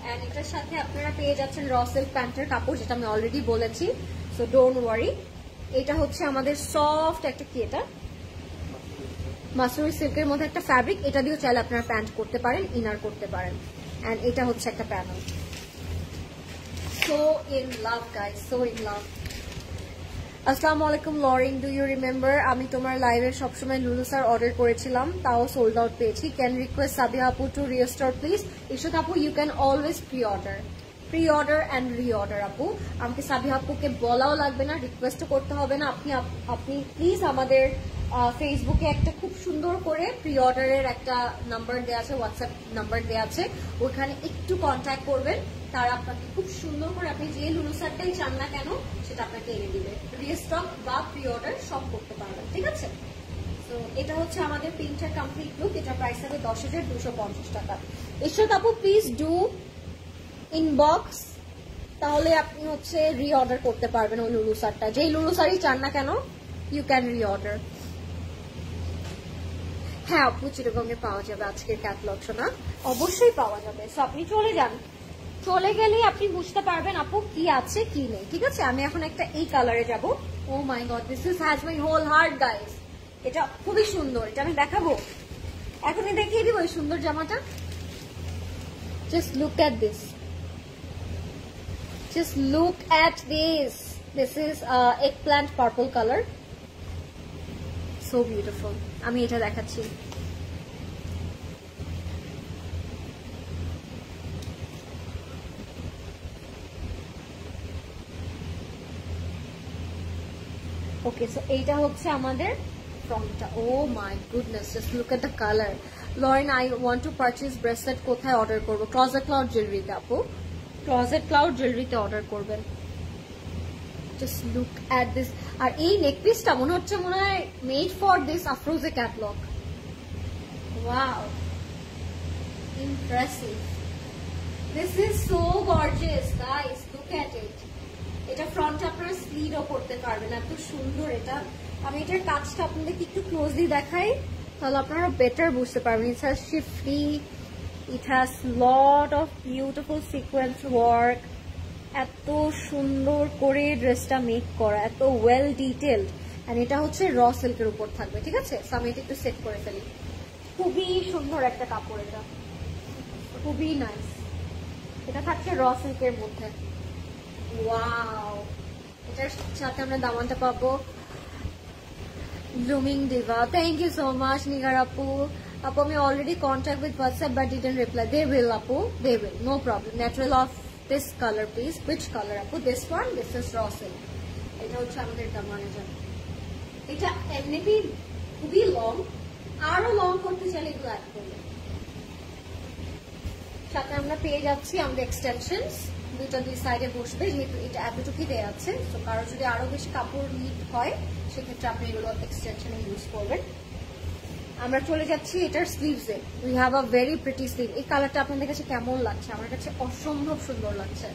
and এটার সাথে আপনারা পেয়ে যাচ্ছেন র সিল্ক প্যান্টের কাপড়, যেটা আমি অলরেডি বলেছি। So don't worry. এটা হচ্ছে আমাদের সফট একটা কি, এটা মাসুরি সিল্কের মধ্যে একটা ফ্যাব্রিক। এটা দিয়েও চাইলে আপনারা প্যান্ট করতে পারেন, ইনার করতে পারেন। এন্ড এটা হচ্ছে একটা panel. So in love guys, so in love. আসসালামু আলাইকুম লরিং, ডু ইউ রিমেম্বার আমি তোমার লাইভে সবসময় লুলুসার অর্ডার করেছিলাম, তাও সোল্ড আউট পেয়েছি। ক্যান রিকোয়েস্ট সাবিহা আপু টু রিস্টোর প্লিজ। ইশরাত আপু, you can always preorder and reorder. আপু আমাকে সাবিহা আপুকে বলাও লাগবে না, রিকোয়েস্টও করতে হবে না। আপনি প্লিজ আমাদের ফেসবুকে একটা খুব সুন্দর করে প্রি অর্ডারের একটা নাম্বার দেওয়া আছে, হোয়াটসঅ্যাপ নাম্বার দেওয়া আছে, ওখানে একটু কন্ট্যাক্ট করবেন। তারা আপনাকে খুব সুন্দর করে আপনি যে লুলুসারটাই চান না কেন সেটা আপনাকে এনে দিবে। রিস্টক বা প্রি অর্ডার সব করতে পারবেন, ঠিক আছে। তো এটা হচ্ছে আমাদের প্রিন্টার কমপ্লিট লুক। এটা প্রাইস হবে 10,250 টাকা। ইশরাত আপু প্লিজ ডু ইনবক্স, তাহলে আপনি হচ্ছে রি অর্ডার করতে পারবেন ওই লুলুসারটা। যেই লুলুসারই চান না কেন ইউ ক্যান রি অর্ডার। হ্যাঁ আপু, চিরগঙ্গে পাওয়া যাবে আজকের ক্যাটালগ, শোনা অবশ্যই পাওয়া যাবে। সো আপনি চলে যান, চলে গেলেই আপনি বুঝতে পারবেন আপু কি আছে কি নেই, ঠিক আছে। আমি এখন একটা এই কালারে যাব। Oh my God, this is has my whole heart guys. এটা খুবই সুন্দর, এটা আমি দেখাবো, এখনই দেখিয়ে দিব এই সুন্দর জামাটা। Just look at this, just look at this. This is eggplant purple colour, so beautiful. আমি এটা দেখাচ্ছি। ওকে, সো এইটা হচ্ছে আমাদের ফ্রন্টটা। Oh my goodness, just look at the colour. Lauren, I want to purchase bracelet, কোথায় order করবো? Closet Cloud জুয়েলারিতে আপু, ক্লজেট ক্লাউড জুয়েলারিতে অর্ডার করবেন। Just look at this. আর এই নেকপিসটা মনে হচ্ছে made for this Afrozeh catalogue. Wow, impressive. This is so gorgeous guys, look at it. এটা ফ্রন্টে আপনারা স্লিডও করতে পারবেন, এত সুন্দর এটা। আমি এটার কাজটা আপনাদেরকে একটু ক্লোজলি দেখাই, তাহলে আপনারা বেটার বুঝতে পারবেন। It has শিফলি, it has lot of beautiful sequence work. এত সুন্দর করে ড্রেসটা মেক করা, এত ওয়েল ডিটেলড। এন্ড এটা হচ্ছে র সিল্কের উপর থাকবে, ঠিক আছে। সো আমি এটা একটু সেট করে ফেলি। খুবই সুন্দর একটা কাপড়, এটা খুবই নাইস। এটা থাকছে র সিল্কের মধ্যে। ওয়াও, এটার সাথে আমরা দামানটা পাবো Blooming Diva. Thank you so much Nigar আপু। আপু আমি already contact with WhatsApp but didn't reply. They will আপু, they will, no problem. Natural of this colour please. Which colour আপু? This one, this is raw silk. এটা হচ্ছে আমাদের দামানের জন্য। এটা এমনিতেই খুবই লং, আরো লং করতে চাইলে এগুলো অ্যাড করবে। সাথে আমরা পেয়ে যাচ্ছি আমাদের এক্সটেনশনস, দুটো দুই সাইডে বসবে, যেহেতু এটা এতটুকুই দেওয়া আছে। তো কারো যদি আরো বেশি কাপড় নিড হয় সেক্ষেত্রে আপনি এগুলো এক্সটেনশনে ইউজ করবেন। আমরা চলে যাচ্ছি এটার স্লিভসে। We have a very pretty sleeve. এই কালারটা আপনাদের কাছে কেমন লাগছে? আমার কাছে অসম্ভব সুন্দর লাগছে।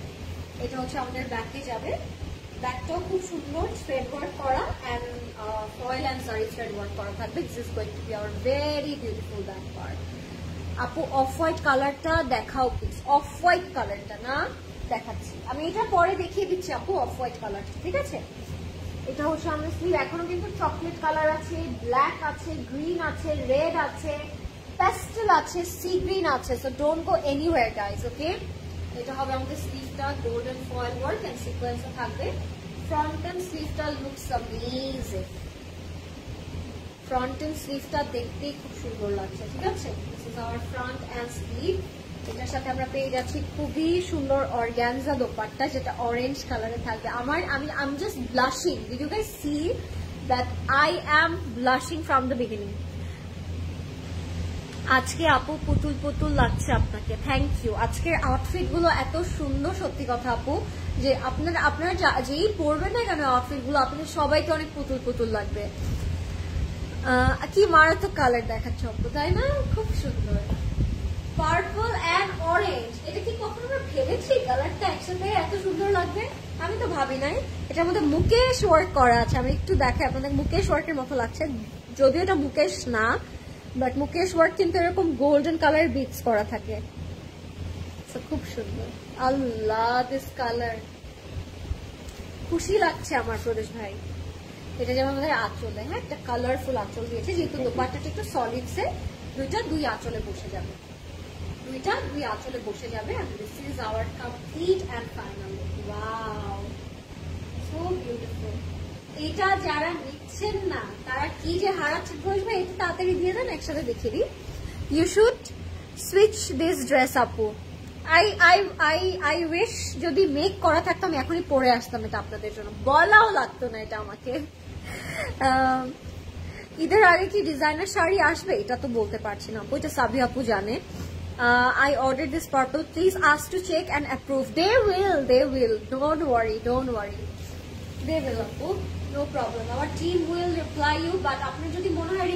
এটা হচ্ছে আমাদের ব্যাকে যাবে। ব্যাকটাও খুব সুন্দর থ্রেড ওয়ার্ক করা অ্যান্ড ফয়েল অ্যান্ড জারি থ্রেড ওয়ার্ক করা থাকবে। This is going to be hour very beautiful back part. আপু অফ হোয়াইট কালারটা দেখাও প্লিজ। অফ হোয়াইট কালারটা না, দেখাচ্ছি আমি, এটা পরে দেখিয়ে দিচ্ছি আপু অফ হোয়াইট কালারটা, ঠিক আছে। এটা হচ্ছে আমাদের স্লিভ। এখনো কিন্তু চকলেট কালার আছে, ব্ল্যাক আছে, গ্রিন আছে, রেড আছে, প্যাস্টেল আছে, সি গ্রিন আছে। So don't go anywhere guys, okay. এটা হবে আমাদের স্লিভটা, গোল্ডেন ফয়েল ওয়ার্ক এন্ড সিকোয়েন্সে থাকবে। ফ্রন্ট এন্ড স্লিভটা লুকস অ্যামেজিং। ফ্রন্ট এন্ড স্লিভটা দেখতেই খুব সুন্দর লাগছে, ঠিক আছে। This is our front and sleeve. এটার সাথে আমরা পেয়ে যাচ্ছি খুবই সুন্দর অর্গানজা দোপাট্টা, যেটা অরেঞ্জ কালারে থাকবে। I'm just blushing. Did you guys see that I am blushing from the beginning? আজকে আপু পুতুল পুতুল লাগছে আপনাকে, থ্যাংক ইউ। আজকের আউটফিট গুলো এত সুন্দর, সত্যি কথা আপু। যে আপনারা যেই পরবেন না কেন আউটফিট গুলো আপনাদের সবাইকে অনেক পুতুল পুতুল লাগবে। কি মারাত্মক কালার দেখাচ্ছে আপু, তাই না? খুব সুন্দর পার্পল এন্ড অরেঞ্জ। এটা কি কখনো আমরা ভেবেছি কালারটা একসাথে এত সুন্দর লাগবে? আমি তো ভাবি নাই। এটার মধ্যে মুকেশ ওয়ার্ক করা আছে, আমি একটু দেখাই আপনাদের। মুকেশ ওয়ার্কের মতো লাগছে, যদিও এটা মুকেশ না, বাট মুকেশ ওয়ার্ক কিন্তু এরকম গোল্ডেন কালার বিটস করা থাকে। খুব সুন্দর। আল্লাহ, দিস কালার খুশি লাগছে আমার প্রদেশ ভাই। এটা যেমন আমাদের আঁচলে, হ্যাঁ, একটা কালারফুল আঁচল দিয়েছে, যেহেতু দোপাট্টাটা একটু সলিড সে দুই আঁচলে বসে যাবে, দুই আঁচলে বসে যাবে। and this is our complete and final look. Wow, so beautiful. এটা যারা নিচ্ছেন না তারা কি যে হারাচ্ছেন বলবে, এটা তাড়াতাড়ি দিয়ে দেন, একসাথে দেখিয়ে দিই। You should switch this dress আপু। I wish যদি মেক করা থাকতো আমি এখনই পরে আসতাম, এটা আপনাদের জন্য বলাও লাগতো না এটা আমাকে। ঈদের আগে কি ডিজাইনার শাড়ি আসবে এটা তো বলতে পারছি না আপু, এটা সাবি আপু জানে। I ordered this purple. Please ask to check and approve. They will. Don't worry. They will approve. No problem. Our team will reply you. But আপনি যদি মনে হয়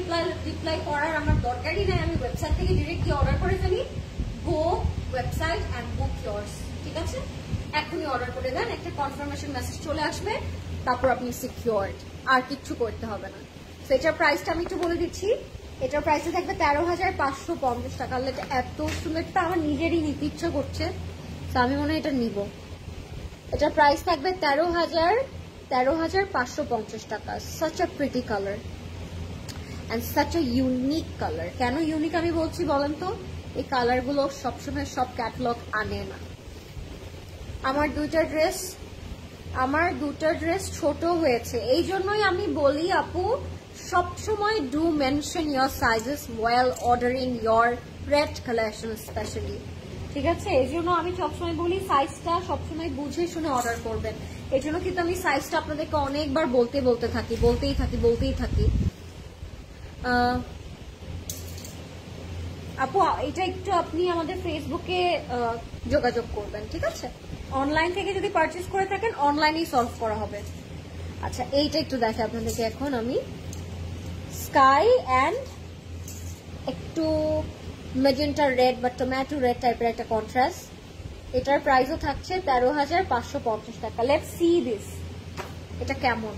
reply করার আমার দরকারই নাই, আমি ওয়েবসাইট থেকে ডিরেক্টলি অর্ডার করে ফেলি। Go website and book yours. ঠিক আছে? এখনই অর্ডার করে দেন, একটা কনফার্মেশন মেসেজ চলে আসবে, তারপর আপনি সিকিউরড, আর কিচ্ছু করতে হবে না। তো এটার প্রাইসটা আমি একটু বলে দিচ্ছি। এটার প্রাইসে থাকবে 13,550 টাকা। এটা এত সুন্দর, এটা আমার নিজেরই নিতে ইচ্ছা করছে, তো আমি মনে হয় এটা নিব। এটার প্রাইস থাকবে 13,550 টাকা। Such a pretty colour and such a unique colour. কেন ইউনিক আমি বলছি বলেন তো? এই কালারগুলো সবসময় সব ক্যাটালগ আনে না। আমার দুটা ড্রেস ছোট হয়েছে, এই জন্যই আমি বলি আপু সবসময় do mention your sizes well ordering your red collection specially. ঠিক আছে, এই জন্য আমি সবসময় বলি সাইজটা সবসময় বুঝে শুনে অর্ডার করবেন। এই জন্য কিন্তু আমি সাইজটা আপনাদেরকে অনেকবার বলতেই থাকি। আপু এটা একটু আপনি আমাদের ফেসবুকে যোগাযোগ করবেন, ঠিক আছে? অনলাইন থেকে যদি পারচেজ করে থাকেন অনলাইনেই সলভ করা হবে। আচ্ছা, এইটা একটু দেখে আপনাদেরকে এখন আমি। স্কাই অ্যান্ড একটু ম্যাজেন্টা রেড বা টমেটো রেড টাইপের একটা কন্ট্রাস্ট। এটার প্রাইসও থাকছে 13,550 টাকা। লেটস সি দিস, এটা কেমন,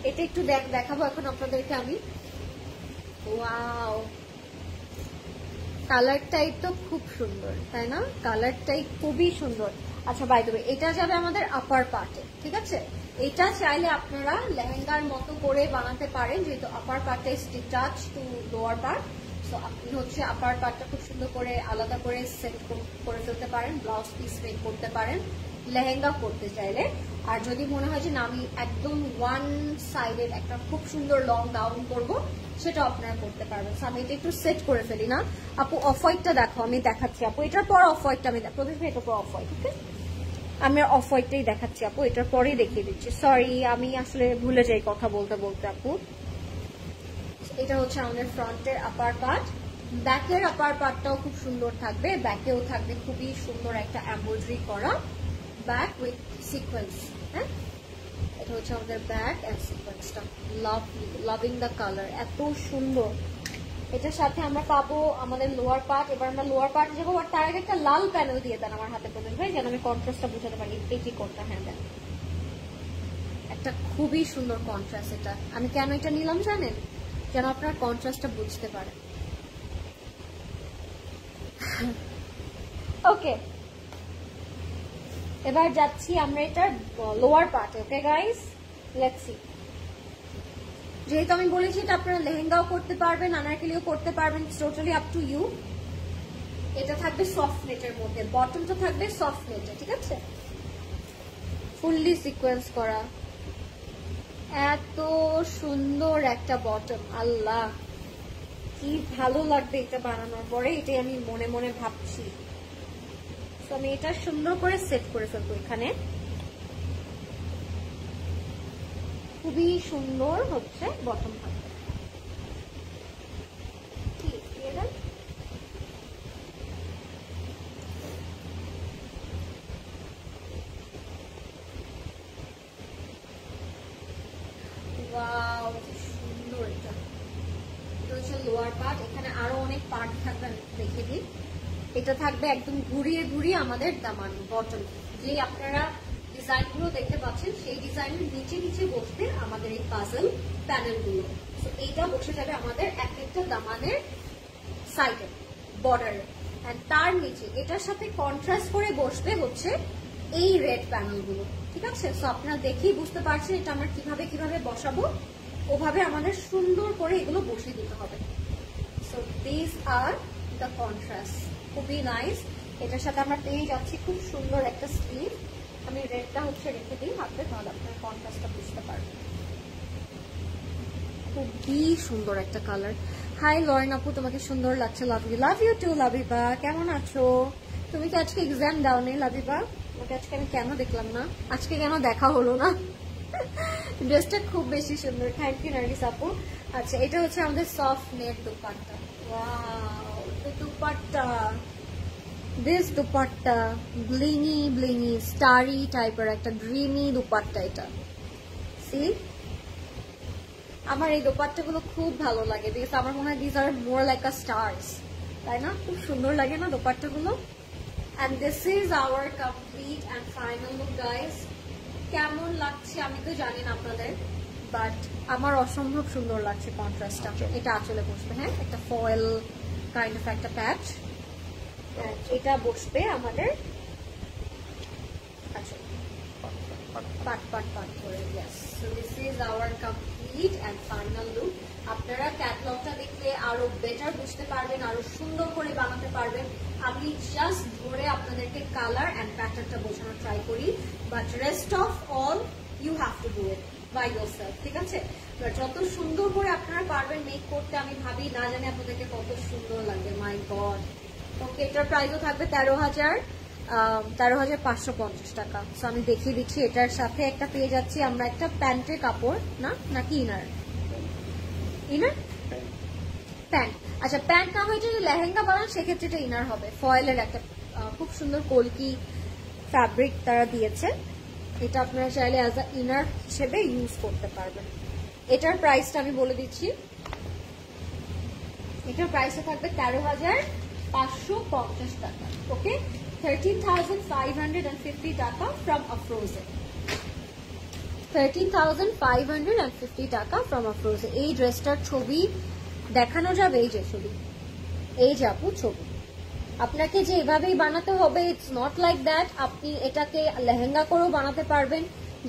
এটা একটু দেখাবো এখন আপনাদেরকে আমি। ওয়াও, কালারটাই তো খুব সুন্দর, তাই না? কালারটাই খুবই সুন্দর। আচ্ছা, বাই দ্য ওয়ে, এটা যাবে আমাদের আপার পার্টে, ঠিক আছে? এটা চাইলে আপনারা লেহেঙ্গার মতো করে বানাতে পারেন, যেহেতু আপার পার্টে stitch to lower part. So আপনি হচ্ছে আপার পার্টটা খুব সুন্দর করে আলাদা করে সেট করে ফেলতে পারেন, ব্লাউজ পিস মেক করতে পারেন লেহেঙ্গা করতে চাইলে। আর যদি মনে হয় যে না আমি একদম ওয়ান সাইডের একটা খুব সুন্দর লং গাউন করবো, সেটা আপনারা করতে পারবেন। আমি এটা একটু সেট করে ফেলি না আপু। অফ হোয়াইটটা দেখো, আমি দেখাচ্ছি আপু। এটার পর অফ হোয়াইটটা আমি প্রথমে, এটার পর অফ হোয়াইট, ওকে? আমি অফ হোয়াইটটাই দেখাচ্ছি আপু, এটার পরেই দেখিয়ে দিচ্ছি। সরি, আমি আসলে ভুলে যাই কথা বলতে আপু। এটা হচ্ছে আমাদের ফ্রন্টের আপার পার্ট। ব্যাকের আপার পার্টটাও খুব সুন্দর থাকবে, ব্যাকেও থাকবে খুবই সুন্দর একটা এমব্রয়ডারি করা ব্যাক উইথ সিকোয়েন্স। হ্যাঁ, এটা হচ্ছে আমাদের ব্যাক এন্ড সিকোয়েন্সটা। লাভিং দ্য কালার, এত সুন্দর। এটার সাথে আমরা পাবো আমাদের লোয়ার পার্ট। এবার আমরা লোয়ার পার্ট যাবো, আর তার আগে একটা লাল প্যানেল দিয়ে দেন আমার হাতে প্রদেশ ভাই, যেন আমি কন্ট্রাস্টটা বুঝাতে পারি। এই কি করতে, হ্যাঁ দেন, একটা খুবই সুন্দর কন্ট্রাস্ট। এটা আমি কেন এটা নিলাম জানেন? যেন আপনার কন্ট্রাস্টটা বুঝতে পারেন। ওকে, এবার যাচ্ছি আমরা এটার লোয়ার পার্টে। Okay guys, let's see. যেহেতু আমি বলেছি এটা আপনারা লেহেঙ্গাও করতে পারবেন, আনারকলিও করতে পারবেন, টোটালি আপ টু ইউ। এটা থাকবে সফট নেটের মধ্যে, বটমটা থাকবে সফট নেটে, ঠিক আছে? ফুললি সিকোয়েন্স করা, এত সুন্দর একটা বটম। আল্লাহ, কি ভালো লাগবে এটা বানানোর পরে, এটাই আমি মনে মনে ভাবছি। তো আমি এটা সুন্দর করে সেট করে ফেলবো এখানে। খুবই সুন্দর হচ্ছে বটম থাকবে। এটা থাকবে একদম ঘুরিয়ে ঘুরিয়ে আমাদের দামান বটন, যে আপনারা ডিজাইনগুলো দেখতে পাচ্ছেন সেই ডিজাইনের নিচে নিচে বসবে আমাদের এই পাজল প্যানেলগুলো। তো এইটা বসে যাবে আমাদের এক একটা দামানের সাইডে বর্ডারে, এন্ড তার নিচে এটার সাথে কন্ট্রাস্ট করে বসবে হচ্ছে এই রেড প্যানেলগুলো, ঠিক আছে? সো আপনারা দেখেই বুঝতে পারছেন এটা আমরা কিভাবে কিভাবে বসাবো, ওভাবে আমাদের সুন্দর করে এগুলো বসিয়ে দিতে হবে। So this are the contrast, খুবই নাইস। এটার সাথে আমরা পেয়ে যাচ্ছি খুব সুন্দর একটা স্লিভ। আমি রেডটা হচ্ছে রেখে দিই হাতে, তাহলে আপনার কন্ট্রাস্টটা বুঝতে পারবেন। খুবই সুন্দর একটা কালার। হাই লরেন আপু, তোমাকে সুন্দর লাগছে, love you. Love you too Labiba, কেমন আছো? তুমি কি আজকে এক্সাম দাও নেই লাভিবা? ওকে আজকে আমি কেন দেখলাম না, আজকে কেন দেখা হলো না? ড্রেসটা খুব বেশি সুন্দর, থ্যাংক ইউ নার্গিস আপু। আচ্ছা, এটা হচ্ছে আমাদের soft net dupatta. Wow, dupatta, this dupatta blingy blingy starry টাইপের একটা ড্রিমি দুপাট্টা। এটা সি, আমার এই দোপাট্টাগুলো খুব ভালো লাগে, বিকজ আমার মনে হয় this are more like a stars, তাই না? খুব সুন্দর লাগে না দোপাট্টাগুলো? And this is our complete and final look guys. কেমন লাগছে আমি তো জানি না আপনাদের, বাট আমার অসম্ভব সুন্দর লাগছে কন্ট্রাস্টটা। এটা আঁচলে বসবে, হ্যাঁ, একটা ফয়েল কাইন্ড অফ একটা প্যাচ, এটা বসবে আমাদের আচ্ছা পাট পাট পাট করে। Yes, so this is our complete and final look. আপনারা ক্যাটালগটা দেখলে আরো বেটার বুঝতে পারবেন, আরো সুন্দর করে বানাতে পারবেন। আমি জাস্ট ধরে আপনাদেরকে কালার এন্ড প্যাটার্নটা বোঝানোর ট্রাই করি, but rest of all you have to do it by yourself, ঠিক আছে? যত সুন্দর করে আপনারা পারবেন মেক করতে, আমি ভাবি না জানি আপনাদেরকে কত সুন্দর লাগবে। মাই গড। ওকে, এটার প্রাইসও থাকবে 13,550 টাকা। সো আমি দেখিয়ে দিচ্ছি, এটার সাথে একটা পেয়ে যাচ্ছি আমরা একটা প্যান্টের কাপড়, না নাকি ইনার? Inner pant. আচ্ছা, প্যান্ট না হয়ে যদি লেহেঙ্গা বানান সেক্ষেত্রে এটা ইনার হবে। ফয়েলের একটা খুব সুন্দর কলকি ফ্যাব্রিক তারা দিয়েছে, এটা আপনারা চাইলে অ্যাজ আ ইনার হিসেবে ইউজ করতে পারবেন। এটার প্রাইসটা আমি বলে দিচ্ছি, এটার প্রাইসটা থাকবে 13,550 টাকা। ওকে, 13,550 টাকা ফ্রম আফরোজে, 13,550 টাকা ফ্রম আফরোজে। এই ড্রেসটার ছবি দেখানো যাবে, এই যে ছবি, এই যে আপু ছবি। আপনাকে যে এভাবেই বানাতে হবে, ইটস নট লাইক দ্যাট। আপনি এটাকে লেহেঙ্গা করেও বানাতে পারবেন,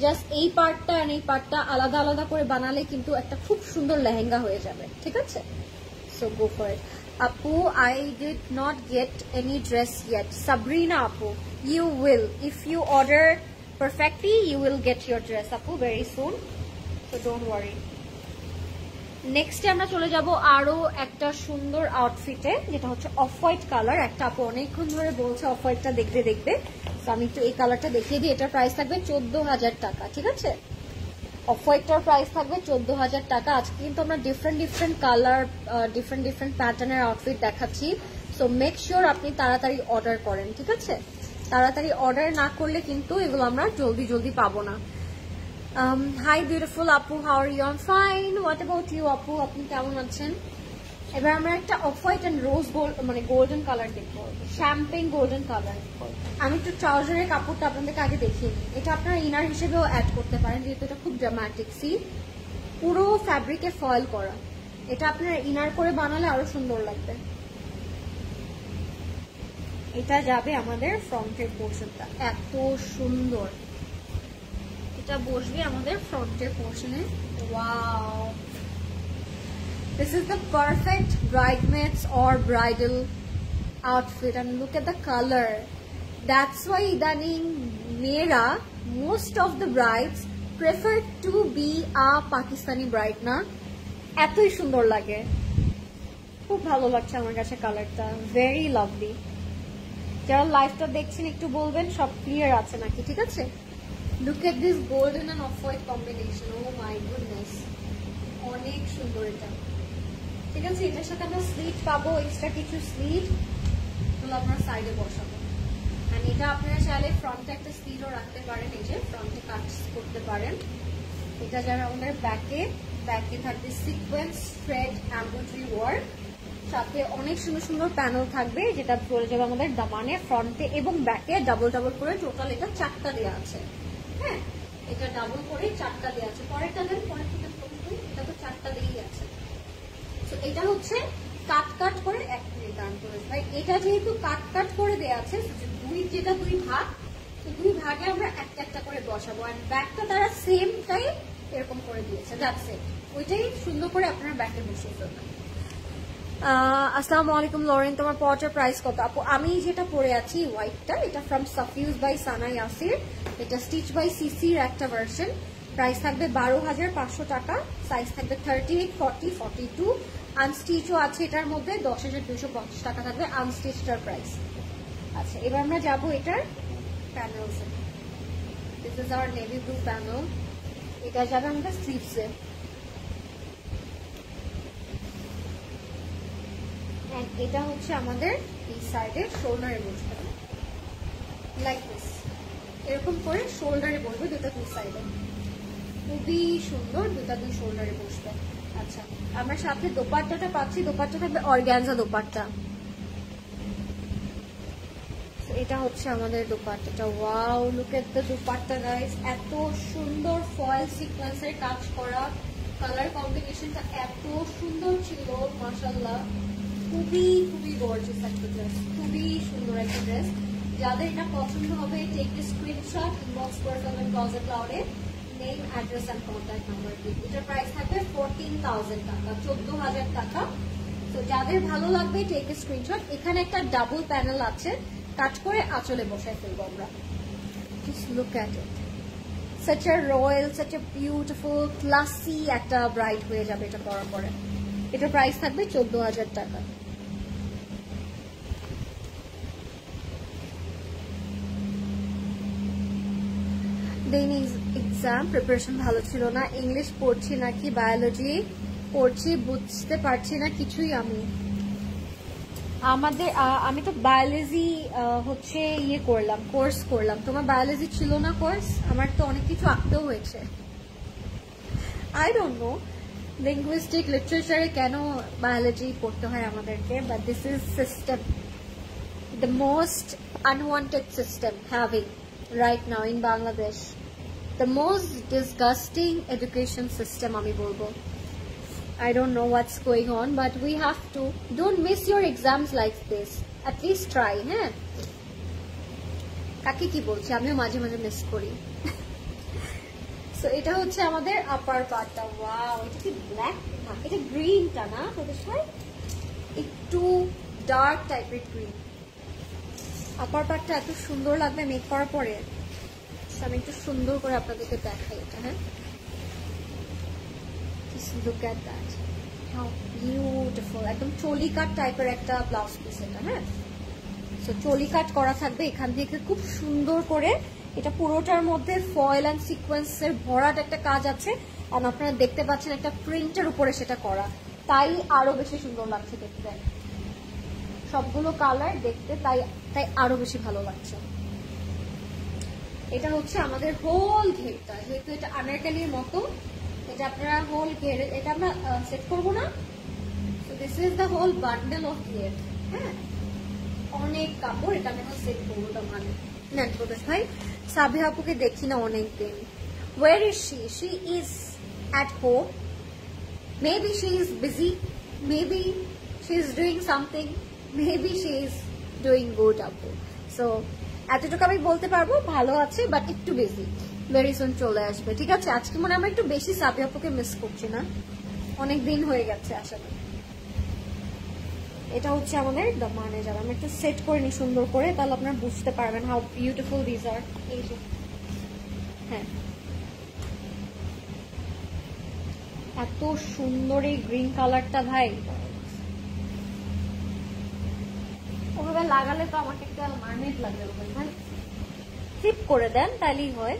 জাস্ট এই পার্টটা আর এই পার্টটা আলাদা আলাদা করে বানালে কিন্তু একটা খুব সুন্দর লেহেঙ্গা হয়ে যাবে, ঠিক আছে? So go for it. Apu, I did not get any dress yet. Sabrina Apu, you will. If you order perfectly, you will get your dress, Apu, very soon. So don't worry. Next আমরা চলে যাব আরো একটা সুন্দর আউটফিটে, যেটা হচ্ছে off white colour. একটা আপু অনেকক্ষণ ধরে বলছে অফ হোয়াইটটা দেখতে দেখতে, তো আমি একটু এই কালারটা দেখিয়ে দিই। এটার প্রাইস থাকবে 14,000 টাকা, ঠিক আছে? অফ হোয়াইটটার প্রাইস থাকবে 14,000 টাকা। আজকে কিন্তু আমরা ডিফারেন্ট কালার, ডিফারেন্ট প্যাটার্নের আউটফিট দেখাচ্ছি। সো মেক শিওর আপনি তাড়াতাড়ি অর্ডার করেন, ঠিক আছে? তাড়াতাড়ি অর্ডার না করলে কিন্তু এগুলো আমরা জলদি পাবো না। হাই বিউটিফুল আপু, how are you? I am fine, what about you আপু? আপনি কেমন আছেন? এবার আমরা একটা off white and rose gold, মানে গোল্ডেন কালার দেখবো, শ্যাম্পেন গোল্ডেন কালার। আমি একটু ট্রাউজারের কাপড়টা আপনাদেরকে আগে দেখিয়ে নিই। এটা আপনারা ইনার হিসেবেও অ্যাড করতে পারেন, যেহেতু এটা খুব ড্রামাটিক। সি, পুরো ফ্যাব্রিকে ফয়েল করা, এটা আপনারা ইনার করে বানালে আরো সুন্দর লাগবে। এটা যাবে আমাদের ফ্রন্টের পোর্শনটা, এত সুন্দর এটা বসবে আমাদের ফ্রন্টের পোর্শনে। Wow, this is the perfect bridesmaids or bridal outfit, and look at the color. That's why idaning mera most of the brides prefer to be a Pakistani bride, na? এতই সুন্দর লাগে, খুব ভালো লাগছে আমার কাছে কালারটা, ভেরি লাভলি। যারা লাইভটা দেখছেন একটু বলবেন সব ক্লিয়ার আছে নাকি, ঠিক আছে? Look at this golden and off-white combination. Oh my goodness, অনেক সুন্দর এটা, ঠিক আছে? এটার সাথে আমরা স্লিট পাবো, এক্সট্রা কিছু স্লিট, এগুলো আমরা সাইডে বসাবো। আর এটা আপনারা চাইলে ফ্রন্টে একটা স্লিটও রাখতে পারেন, এই যে ফ্রন্টে কাট করতে পারেন। এটা যারা আমাদের ব্যাকে থাকবে সিকোয়েন্স থ্রেড এমব্রয়ডারি ওয়ার্ক, সাথে অনেক সুন্দর সুন্দর প্যানেল থাকবে, যেটা চলে যাবে আমাদের দামানে, ফ্রন্টে এবং ব্যাকে ডাবল ডাবল করে। টোটাল এটা 4টা দেওয়া আছে। হ্যাঁ, এটা ডাবল করে 4টা দেওয়া আছে। পরেরটা দেন, পরেরটা এটা তো 4টা দিয়েই আছে। তো এটা হচ্ছে কাট কাট করে এক মিনিট দাঁড়ান করে ভাই, এটা যেহেতু কাট কাট করে দেওয়া আছে, যেটা দুই ভাগ, তো দুই ভাগে আমরা একটা একটা করে বসাবো। আর ব্যাকটা তারা সেমটাই এরকম করে দিয়েছে, দ্যাটস ইট। ওইটাই সুন্দর করে আপনারা ব্যাকে বসিয়ে ফেলবেন। আসসালামু আলাইকুম লরেন, তোমার পরটার প্রাইস কত আপু? আমি যেটা পরে আছি হোয়াইটটা, এটা ফ্রম সাফিউজ বাই সানা ইয়াসির, এটা স্টিচ বাই সিসির একটা ভার্সন। প্রাইস থাকবে 12,500 টাকা। সাইজ থাকবে 38, 40, 42। আনস্টিচও আছে এটার মধ্যে, 10,250 টাকা থাকবে আনস্টিচটার প্রাইস। আচ্ছা, এবার আমরা যাবো এটার প্যানেলসে। This is our navy blue panel. এটা যাবে আমাদের স্লিভসে। এটা হচ্ছে আমাদের এই সাইডে শোল্ডারে বসবে, লাইক দিস, এরকম করে শোল্ডারে বসবে দুটো দুই সাইডে। খুবই সুন্দর, দুই শোল্ডারে বসবে। আচ্ছা, আমরা সাথে দোপাট্টাটা পাচ্ছি। দোপাট্টা থাকবে অর্গানজা দোপাট্টা। এটা হচ্ছে আমাদের দোপাট্টাটা। Wow, look at the dupatta guys, এত সুন্দর ফয়েল সিকোয়েন্সের কাজ করা, কালার কম্বিনেশনটা এত সুন্দর ছিল, মাশাআল্লাহ। খুবই খুবই গর্জিয়াস একটা ড্রেস, খুবই সুন্দর একটা ড্রেস। যাদের এটা পছন্দ হবে, টেক এ স্ক্রিনশট, ইনবক্স করে ফেলবেন ক্লজেট ক্লাউডে, name, address and contact number দিয়ে। এটার প্রাইস থাকবে 14,000 টাকা, 14,000 টাকা। তো যাদের ভালো লাগবে টেক এ স্ক্রিনশট। এখানে একটা ডাবল প্যানেল আছে, কাট করে আঁচলে বসায় ফেলবো আমরা। Just look at it, such a royal, such a beautiful, classy একটা ব্রাইড হয়ে যাবে এটা পরার পরে। এটার প্রাইস থাকবে 14,000 টাকা। দৈনিক এক্সাম প্রিপারেশন ভালো ছিল না। ইংলিশ পড়ছি নাকি বায়োলজি পড়ছি, বুঝতে পারছি না কিছুই। আমি তো বায়োলজি হচ্ছে ইয়ে করলাম, কোর্স করলাম। তোমার বায়োলজি ছিল না কোর্স? আমার তো অনেক কিছু আঁকতেও হয়েছে। আই ডোন্ট নো লিঙ্গুইস্টিক লিটারেচারে কেন বায়োলজি পড়তে হয় আমাদেরকে, but this is system, the most unwanted system having right now in Bangladesh, the most disgusting education system আমি বলবো। I don't know what's going on, but we have to. Don't miss your exams like this. At least try, হ্যাঁ? কাকে কি বলছি, আমিও মাঝে মাঝে miss করি। সো এটা হচ্ছে আমাদের আপার পার্টটা। ওয়াও, এটা কি ব্ল্যাক না, এটা গ্রিনটা না তোদের সাথে, একটু ডার্ক টাইপের গ্রিন। আপার পার্টটা এত সুন্দর লাগবে মেক করার পরে। আমি একটু সুন্দর করে আপনাদেরকে দেখাই এটা। হ্যাঁ, look at that, how beautiful, একদম চলি কাট টাইপের একটা ব্লাউজ পিস এটা। হ্যাঁ, সো চলি কাট করা থাকবে এখান থেকে খুব সুন্দর করে। এটা পুরোটার মধ্যে ফয়েল অ্যান্ড সিকোয়েন্সের ভরাট একটা কাজ আছে, আর আপনারা দেখতে পাচ্ছেন একটা প্রিন্টের উপরে সেটা করা, তাই আরো বেশি সুন্দর লাগছে দেখতে। সবগুলো কালার দেখতে তাই আরো বেশি ভালো লাগছে। এটা হচ্ছে আমাদের হোল ঘেরটা, যেহেতু এটা আনারকালির মতো, এটা আপনারা হোল ঘেরে, এটা আমরা সেট করবো না। So this is the whole bundle of ঘের। হ্যাঁ, অনেক কাপড়, এটা আমি এখন সেট করবো। তো মানে নেন প্রদেশ ভাই, সাবিহা আপুকে দেখি না অনেকদিন। Where is she? She is at home. Maybe she is busy, maybe she is doing something, maybe she is doing good আপু। সো এতটুকু আমি বলতে পারবো, ভালো আছে বাট একটু বিজি। ভেরি সুন চলে আসবে, ঠিক আছে? আজকে মনে আমরা একটু বেশি সাবিহা আপুকে মিস করছি না, অনেক দিন হয়ে গেছে আসা। এটা হচ্ছে আমাদের দামানে যাবে। আমি একটু সেট করে নি সুন্দর করে, তাহলে আপনারা বুঝতে পারবেন হাউ বিউটিফুল দিস আর। এই যে হ্যাঁ, এত সুন্দর এই গ্রিন কালারটা ভাই, ওভাবে লাগালে তো আমাকে একটা মারমেড লাগবে ভাই। টিপ করে দেন তাইলেই হয়,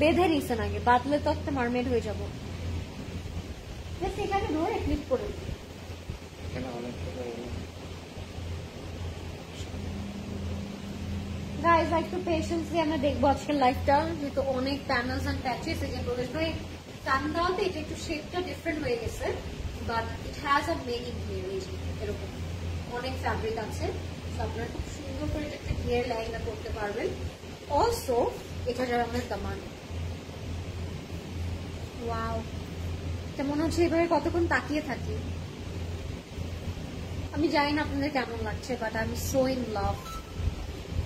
বেঁধে নিছেন আগে, বাঁধলে তো একটা মারমেড হয়ে যাবো। এখানে ধরে ক্লিপ করে গাইজ, একটু পেশেন্স দিয়ে আমরা দেখবো আজকের লাইফটা, যেহেতু অনেক প্যানেলস এন্ড প্যাচেস। এই যে প্রদেশ ভাই টান দেওয়াতে এটা একটু শেপটা ডিফারেন্ট হয়ে গেছে, but it has a many ঘের, এরকম অনেক ফ্যাব্রিক আছে। আপনারা খুব সুন্দর করে একটা ঘের লেহেঙ্গা করতে পারবেন। অলসো এটা যারা আমাদের দামান, ওয়াও, এটা মনে হচ্ছে এবারে কতক্ষণ তাকিয়ে থাকি। আমি জানি না আপনাদের কেমন লাগছে, but I am so in love.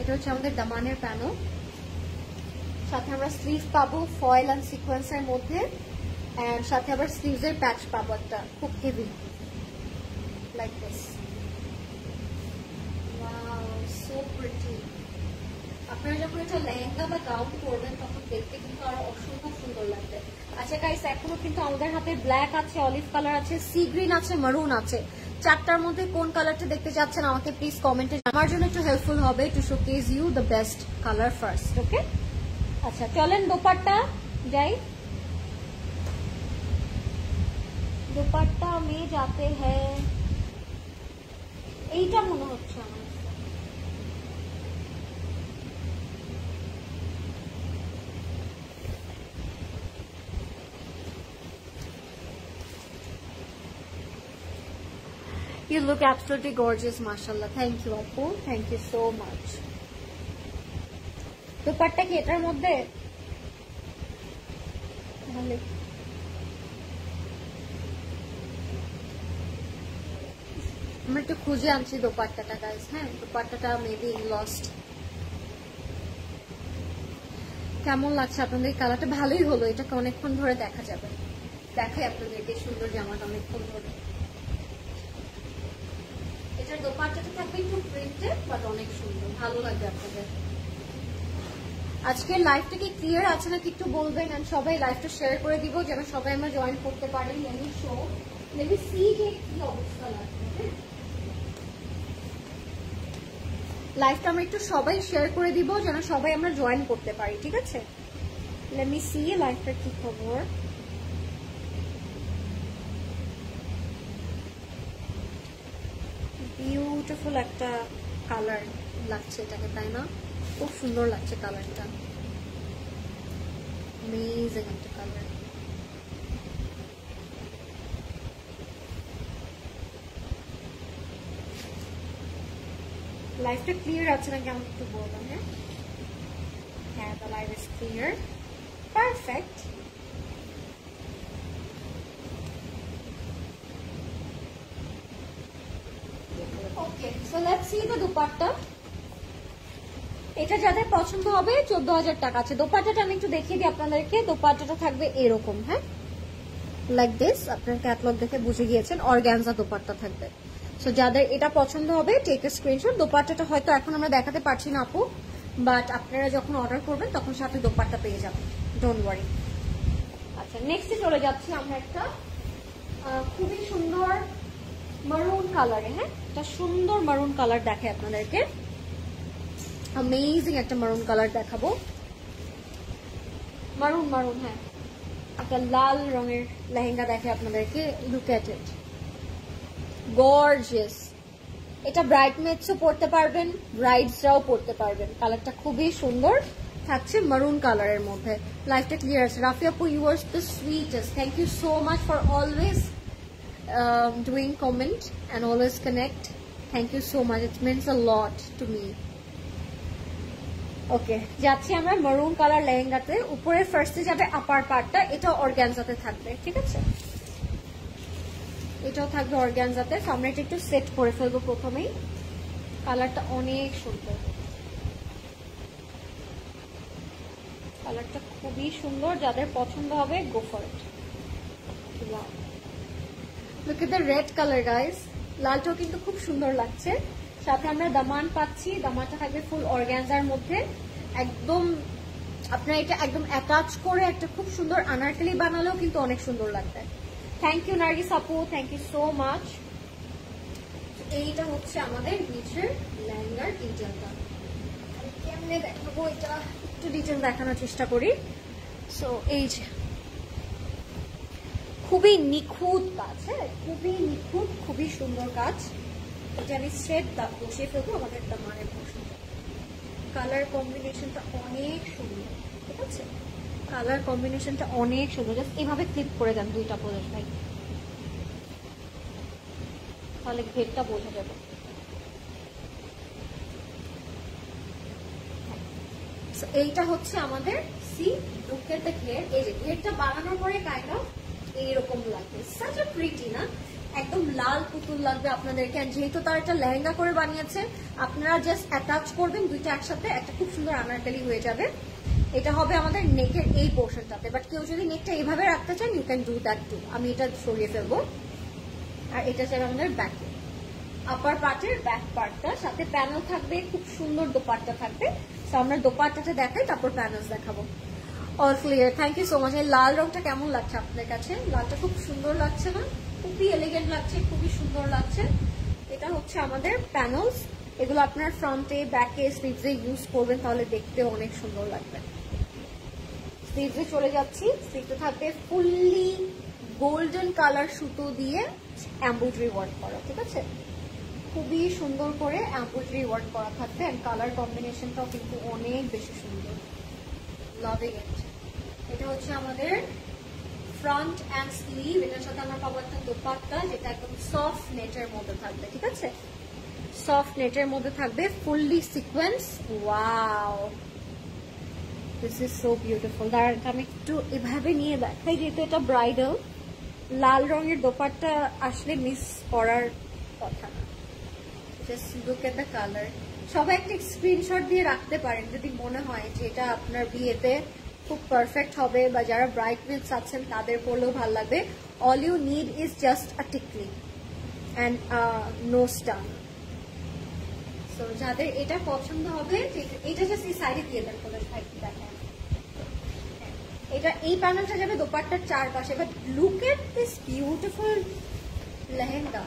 এটা হচ্ছে আমাদের দামানের প্যানেল, সাথে আমরা স্লিভ পাবো ফয়েল অ্যান্ড সিকোয়েন্সের মধ্যে, এন্ড সাথে আবার স্লিভসের প্যাচ পাবো একটা খুব heavy, like this. Wow, so pretty. আপনারা যখন এটা লেহেঙ্গা বা গাউন করবেন তখন দেখতে কিন্তু আরো অসম্ভব সুন্দর লাগবে। আচ্ছা গাইস, এখনো কিন্তু আমাদের হাতে ব্ল্যাক আছে, অলিভ কালার আছে, সি গ্রিন আছে, মারুন আছে। চারটার মধ্যে কোন কালারটা দেখতে চাচ্ছেন আমাকে প্লিজ কমেন্টে, আমার জন্য একটু হেল্পফুল হবে to showcase you the best colour first. Okay, আচ্ছা চলেন দোপাট্টা যাই। দোপাট্টা মে যাতে হ্যাঁ, এইটা মনে হচ্ছে আমার। You look absolutely gorgeous, mashallah. Thank you, Appu. Thank you so much. Dupatta কি এটার মধ্যে? তাহলে আমরা একটু খুঁজে আনছি দোপাট্টাটা গাইস। হ্যাঁ, দোপাট্টাটা মেবি লস্ট। কেমন লাগছে আপনাদের? কালারটা ভালোই হলো, এটাকে অনেকক্ষণ ধরে দেখা যাবে। দেখাই আপনাদেরকে সুন্দর জামাটা অনেকক্ষণ ধরে। এটার দোপাট্টাটা থাকবে একটু প্রিন্টেড, বাট অনেক সুন্দর, ভালো লাগবে আপনাদের। আজকের লাইভটা কি ক্লিয়ার আছে নাকি একটু বলবেন, এন্ড সবাই লাইভটা শেয়ার করে দিব যেন সবাই আমরা জয়েন করতে পারি। লেমি শো, লেমি সি যে কি অবস্থা লাগবে। লাইভটা আমরা একটু সবাই শেয়ার করে দিব যেন সবাই আমরা জয়েন করতে পারি, ঠিক আছে? লেমি সি লাইভটা কি খবর। বিউটিফুল একটা কালার লাগছে এটাকে, তাই না? খুব সুন্দর লাগছে কালারটা, অ্যামেজিং একটা কালার। লাইভটা ক্লিয়ার আছে নাকি আমাকে একটু বলবেন। হ্যাঁ হ্যাঁ, the live is clear, perfect. Okay, so let's see the dupatta. এটা যাদের পছন্দ হবে 14,000 টাকা আছে। দোপাট্টাটা আমি একটু দেখিয়ে দিই আপনাদেরকে। দোপাট্টাটা থাকবে এরকম, হ্যাঁ, লাইক দিস। আপনার ক্যাটালগ দেখে বুঝে গিয়েছেন অর্গানজা দোপাট্টা থাকবে। সো যাদের এটা পছন্দ হবে টেক এ স্ক্রিনশট। দোপাট্টাটা হয়তো এখন আমরা দেখাতে পারছি না আপু, বাট আপনারা যখন অর্ডার করবেন তখন সাথে দোপাট্টা পেয়ে যাবেন, ডোন্ট ওয়ারি। আচ্ছা, নেক্সটে চলে যাচ্ছি আমরা একটা খুবই সুন্দর মারুন কালারে। হ্যাঁ, একটা সুন্দর মারুন কালার দেখাই আপনাদেরকে, অ্যামেজিং একটা মারুন কালার দেখাবো। মারুন মারুন, হ্যাঁ, একটা লাল রঙের লেহেঙ্গা দেখে আপনাদেরকে। Look at it, gorgeous. এটা ব্রাইডমেডসও পরতে পারবেন, ব্রাইডসরাও পরতে পারবেন। কালারটা খুবই সুন্দর থাকছে মারুন কালারের মধ্যে। লাইফটা ক্লিয়ার আছে। রাফি আপু, you are the sweetest. Thank you so much for always doing comment and always connect. Thank you so much, it means a lot to me. Okay, যাচ্ছি আমরা মারুন কালার লেহেঙ্গাতে। উপরের ফার্স্টে যাবে আপার পার্টটা, এটাও অর্গানজাতে থাকবে, ঠিক আছে? এটাও থাকবে অর্গানজাতে। আমরা এটা একটু সেট করে ফেলবো প্রথমেই। কালারটা অনেক সুন্দর, কালারটা খুবই সুন্দর। যাদের পছন্দ হবে go for it. Look at the red colour guys. লালটাও কিন্তু খুব সুন্দর লাগছে। সাথে আমরা দামান পাচ্ছি, দামানটা থাকবে ফুল অর্গানজার মধ্যে। একদম আপনারা এটা একদম অ্যাটাচ করে একটা খুব সুন্দর আনারকলি বানালেও কিন্তু অনেক সুন্দর লাগবে। থ্যাংক ইউ নার্গিস আপু, থ্যাংক ইউ সো মাচ। এইটা হচ্ছে আমাদের নিচের লেহেঙ্গার ডিটেলটা। কেমনে দেখাবো এটা, একটু ডিটেল দেখানোর চেষ্টা করি। সো এই যে খুবই নিখুঁত কাজ, হ্যাঁ, খুবই নিখুঁত, খুবই সুন্দর কাজ। এটা আমি স্ট্রেট দাগ বসিয়ে ফেলবো আমাদের দামানের পছন্দ। কালার কম্বিনেশনটা অনেক সুন্দর, ঠিক আছে? কালার কম্বিনেশনটা অনেক সুন্দর। জাস্ট এভাবে ক্লিপ করে দেন দুইটা প্রোডাক্ট ভাই। তাহলে ঘেরটা বোঝা যাবে। এইটা হচ্ছে আমাদের সি লুক এট দ্য ঘের। এই যে ঘেরটা বানানোর পরে কাইন্ড অফ এইরকম লাগবে, সাচ আ প্রিটি না, একদম লাল পুতুল লাগবে আপনাদেরকে। যেহেতু তার একটা লেহেঙ্গা করে বানিয়েছে, আপনারা জাস্ট অ্যাটাচ করবেন দুইটা একসাথে, একটা খুব সুন্দর আনারকলি হয়ে যাবে। এটা হবে আমাদের নেকের এই পোর্শনটাতে, বাট কেউ যদি নেকটা এইভাবে রাখতে চান you can do that too. আমি এটা সরিয়ে ফেলবো। আর এটা যাবে আমাদের ব্যাকে, আপার পার্টের ব্যাক পার্টটা, সাথে প্যানেল থাকবে, খুব সুন্দর দোপাট্টা থাকবে। তো আমরা দোপাট্টাটা দেখাই, তারপর প্যানেলস দেখাবো। All clear, thank you so much. এই লাল রংটা কেমন লাগছে আপনাদের কাছে? লালটা খুব সুন্দর লাগছে না? খুবই এলিগেন্ট লাগছে, খুবই সুন্দর লাগছে। এটা হচ্ছে আমাদের প্যানেলস। এগুলো আপনার ফ্রন্টে, ব্যাকে, স্লিভসে ইউজ করবেন, তাহলে দেখতে অনেক সুন্দর লাগবে। স্লিভসে চলে যাচ্ছি। স্লিভসে থাকবে ফুললি গোল্ডেন কালার সুতো দিয়ে এমব্রয়ডারি ওয়ার্ক করা, ঠিক আছে? খুবই সুন্দর করে এমব্রয়ডারি ওয়ার্ক করা থাকবে, এন্ড কালার কম্বিনেশনটাও কিন্তু অনেক বেশি সুন্দর, লাভিং ইট। এটা হচ্ছে আমাদের ফ্রন্ট অ্যান্ড স্লিভ। এটার সাথে আমরা পাবো একটা দোপাট্টা, যেটা একদম সফট নেটের মধ্যে থাকবে, ঠিক আছে? সফট নেটের মধ্যে থাকবে, fully sequence. Wow, this is so beautiful. দাঁড়ান আমি একটু এভাবে নিয়ে দেখাই, যেহেতু এটা ব্রাইডাল। লাল রঙের দোপাট্টা আসলে মিস করার কথা না। Just look at the colour. সবাই একটা স্ক্রিনশট দিয়ে রাখতে পারেন যদি মনে হয় যে এটা আপনার বিয়েতে খুব পারফেক্ট হবে, বা যারা ব্রাইডমেডস আছেন তাদের পরলেও ভালো লাগবে। All you need is just a tikli and nose done. So যাদের এটা পছন্দ হবে, এটা জাস্ট এই সাইডে দিয়ে দেন, দেখেন এটা এই প্যানেলটা যাবে দোপাট্টার চারপাশে। But look at this beautiful lehenga,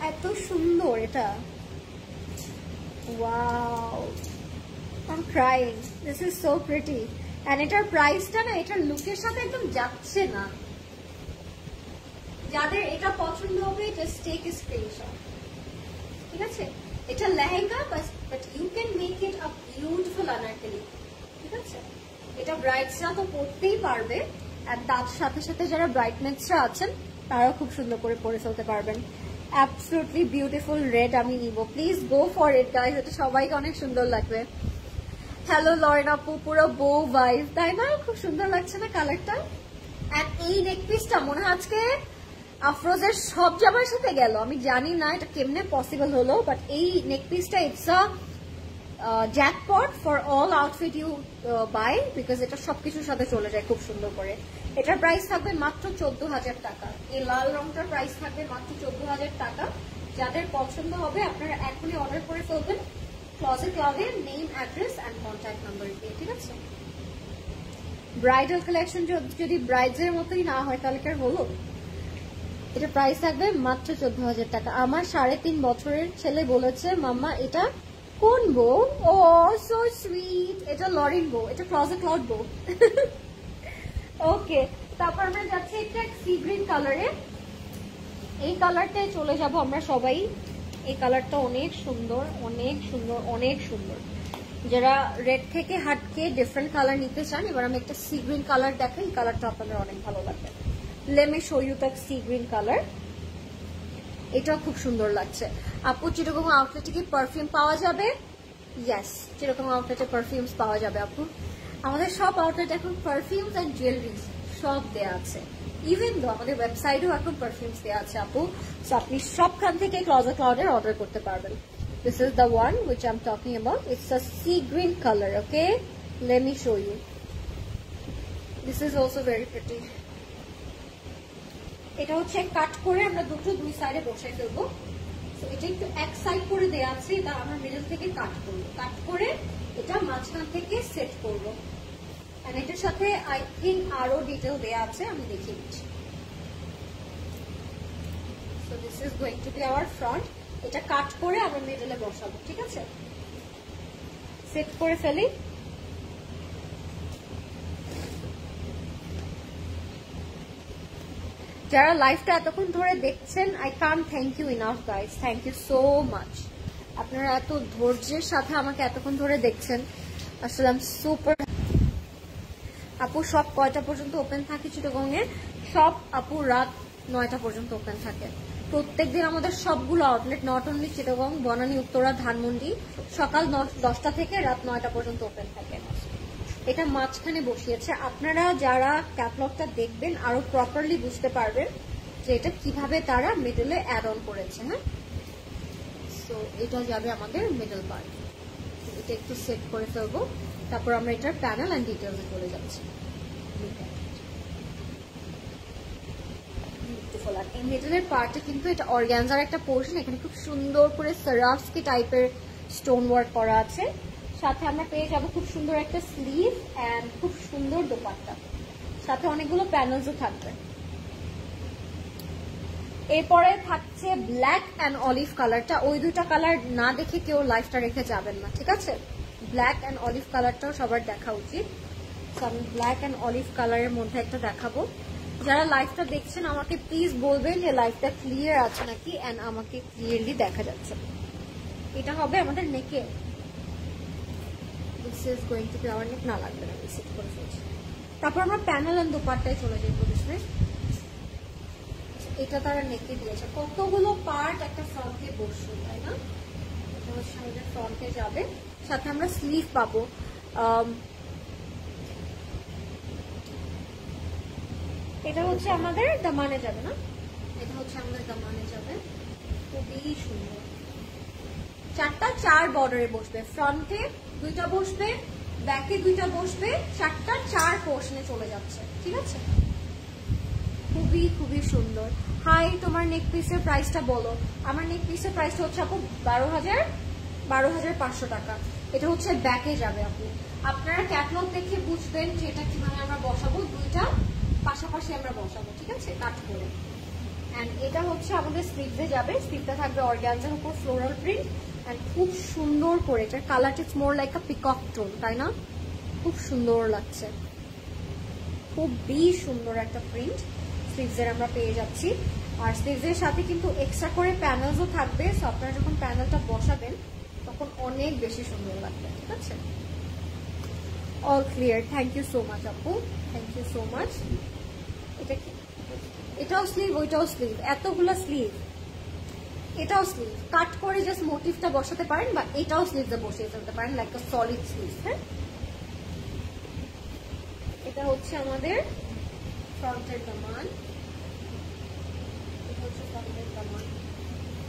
এত সুন্দর এটা। Wow, I'm crying. This is so pretty. And এটার প্রাইসটা না এটার লুকের সাথে একদম যাচ্ছে না। যাদের এটা পছন্দ হবে জাস্ট টেক এ স্ক্রিনশট, ঠিক আছে? এটা lehenga, but you can make it a beautiful anarkali, ঠিক আছে? এটা ব্রাইডসরা তো পরতেই পারবে, আর তার সাথে সাথে যারা ব্রাইডমেডসরা আছেন তারাও খুব সুন্দর করে পরে ফেলতে পারবেন। অ্যাবসলিউটলি বিউটিফুল রেড আমি নিব, please go for it guys, এটা সবাইকে অনেক সুন্দর লাগবে। হ্যালো লরেন আপু, পুরো বউ ভাইব, তাই না? খুব সুন্দর লাগছে না কালারটা? এন্ড এই নেক পিসটা মনে হয় আজকে আফরোজের সব জামার সাথে গেল। আমি জানি না এটা কেমনে পসিবল হলো, বাট এই নেক পিসটা it's a jackpot for all outfit you buy, because এটা সবকিছুর সাথে চলে যায় খুব সুন্দর করে। এটার প্রাইস থাকবে মাত্র 14,000 টাকা। এই লাল রংটার প্রাইস থাকবে মাত্র 14,000 টাকা। যাদের পছন্দ হবে আপনারা এখনই অর্ডার করে ফেলবেন ক্লজেট ক্লাউডের name, address and contact number দিয়ে, ঠিক আছে? ব্রাইডাল কালেকশন যদি ব্রাইডের মতোই না হয় তাহলে কি আর হলো? এটা প্রাইস থাকবে মাত্র 14,000 টাকা। আমার 3.5 বছরের ছেলে বলেছে মাম্মা এটা কোন বউ? ও সো সুইট, এটা লরেন বউ, এটা ক্লজেট ক্লাউড বউ। ওকে, তারপর আমরা যাচ্ছি একটা সি গ্রিন কালারে। এই কালারটায় চলে যাব আমরা সবাই। এই কালারটা অনেক সুন্দর, অনেক সুন্দর, অনেক সুন্দর। যারা রেড থেকে হাটকে ডিফারেন্ট কালার নিতে চান, এবার আমি একটা সি গ্রিন কালার দেখাই। এই কালারটা আপনাদের অনেক ভালো লাগবে। Let me show you the sea green colour. এটাও খুব সুন্দর লাগছে। আপু চিরকম আউটলেটে কি পারফিউম পাওয়া যাবে? ইয়েস, চিরকম আউটলেটে পারফিউমস পাওয়া যাবে আপু। আমাদের সব আউটলেট এখন পারফিউমস এন্ড জুয়েলারিজ সব দেওয়া আছে। ইভেন দো আমাদের ওয়েবসাইটেও এখন পারফিউমস দেওয়া আছে আপু। সো আপনি সবখান থেকে ক্লজেট ক্লাউডের অর্ডার করতে পারবেন। This is the one which I'm talking about. It's a sea green color, okay? Let me show you. This is also very pretty. এটা হচ্ছে কাট করে আমরা দুই সাইডে বসাই ফেলবো। সো এটা একটু এক সাইড করে দেওয়া আছে, এটা আমরা মিডল থেকে কাট করব। কাট করে এটা মাঝখান থেকে সেট করব। আর এটার সাথে আই থিঙ্ক আরো ডিটেল দেওয়া আছে, আমি দেখিয়ে দিচ্ছি। So this is going to be hour front. এটা কাট করে আমরা মিডলে বসাবো, ঠিক আছে? সেট করে ফেলি। যারা লাইভটা এতক্ষণ ধরে দেখছেন, I can't thank you enough guys, thank you so much. আপনারা এত ধৈর্যের সাথে আমাকে এতক্ষণ ধরে দেখছেন, আসলে আই এম সুপার। আপু সব কয়টা পর্যন্ত ওপেন থাকে চিটাগং এ? সব আপু রাত 9টা পর্যন্ত ওপেন থাকে। প্রত্যেকদিন আমাদের সবগুলো outlet, not only Chittagong, Banani, Uttara, Dhanmondi, সকাল 10টা থেকে রাত 9টা পর্যন্ত ওপেন থাকে। এটা মাঝখানে বসিয়েছে, আপনারা যারা ক্যাটালগটা দেখবেন আরো প্রপারলি বুঝতে পারবেন যে এটা কিভাবে তারা মিডলে অ্যাড অন করেছে। হ্যাঁ, সো এটা যাবে আমাদের মিডল পার্ট। এটা একটু সেট করে ফেলবো, তারপর আমরা এটার প্যানেল অ্যান্ড ডিটেলসে চলে যাচ্ছি। এই মিডলের পার্টে কিন্তু এটা অর্গানজার একটা পোর্শন, এখানে খুব সুন্দর করে সারাফস্কি টাইপের স্টোন ওয়ার্ক করা আছে। সাথে আমরা পেয়ে যাবো খুব সুন্দর একটা স্লিভ এন্ড খুব সুন্দর দোপাট্টা, সাথে অনেকগুলো প্যানেলসও থাকবে। এরপরে থাকছে ব্ল্যাক এন্ড অলিভ কালারটা, ওই দুটা কালার না দেখে কেউ লাইফটা রেখে যাবেন না, ঠিক আছে? ব্ল্যাক এন্ড অলিভ কালারটাও সবার দেখা উচিত। আমি ব্ল্যাক এন্ড অলিভ কালারের মধ্যে একটা দেখাবো। যারা লাইভটা দেখছেন আমাকে প্লিজ বলবেন যে লাইভটা ক্লিয়ার আছে নাকি এন্ড আমাকে ক্লিয়ারলি দেখা যাচ্ছে। এটা হবে আমাদের নেকে, this is going to be our neck, না লাগবে না, আমি সেট করে ফেলছি। তারপর আমরা প্যানেল এন্ড দোপাট্টায় চলে যাই বুঝলে। এটা তারা নেকে দিয়েছে, কতগুলো পার্ট একটা ফ্রন্টে বসবে, তাই না? এটা হচ্ছে আমাদের ফ্রন্টে যাবে, সাথে আমরা স্লিভ পাবো। এটা হচ্ছে আমাদের দামানে যাবে না, এটা হচ্ছে আমাদের দামানে যাবে, খুবই সুন্দর। 4টা 4 বর্ডারে বসবে, ফ্রন্টে 2টা বসবে, ব্যাকে 2টা বসবে, 4টা 4 পোর্শনে চলে যাচ্ছে, ঠিক আছে? খুবই খুবই সুন্দর। হাই, তোমার নেক পিসের প্রাইসটা বলো। আমার নেক পিসের প্রাইসটা হচ্ছে আপু 12,500 টাকা। এটা হচ্ছে ব্যাকে যাবে। আপনারা ক্যাটালগ দেখে বুঝবেন যে এটা কিভাবে আমরা বসাবো, 2টা পাশাপাশি আমরা বসাবো, ঠিক আছে, কাট করে। এন্ড এটা হচ্ছে আমাদের স্লিভসে যাবে, স্লিভটা থাকবে অর্গানজার উপর ফ্লোরাল প্রিন্ট এন্ড খুব সুন্দর করে। এটার কালারটা it's more like a peacock tone, তাই না? খুব সুন্দর লাগছে, খুবই সুন্দর একটা প্রিন্ট স্লিভসের আমরা পেয়ে যাচ্ছি। আর স্লিভসের সাথে কিন্তু এক্সট্রা করে প্যানেলসও থাকবে, সো আপনারা যখন প্যানেলটা বসাবেন তখন অনেক বেশি সুন্দর লাগবে, ঠিক আছে? All clear, thank you so much আপু, থ্যাংক ইউ সো মাচ। এটা কি? এটাও স্লিভ, ওইটাও স্লিভ, এতগুলো স্লিভ। এটাও স্লিভ, কাট করে জাস্ট মোটিভটা বসাতে পারেন, বা এটাও স্লিভে বসিয়ে ফেলতে পারেন লাইক আ সলিড স্লিভ। হ্যাঁ, এটা হচ্ছে আমাদের ফ্রন্টের দামান, এটা হচ্ছে ফ্রন্টের দামান।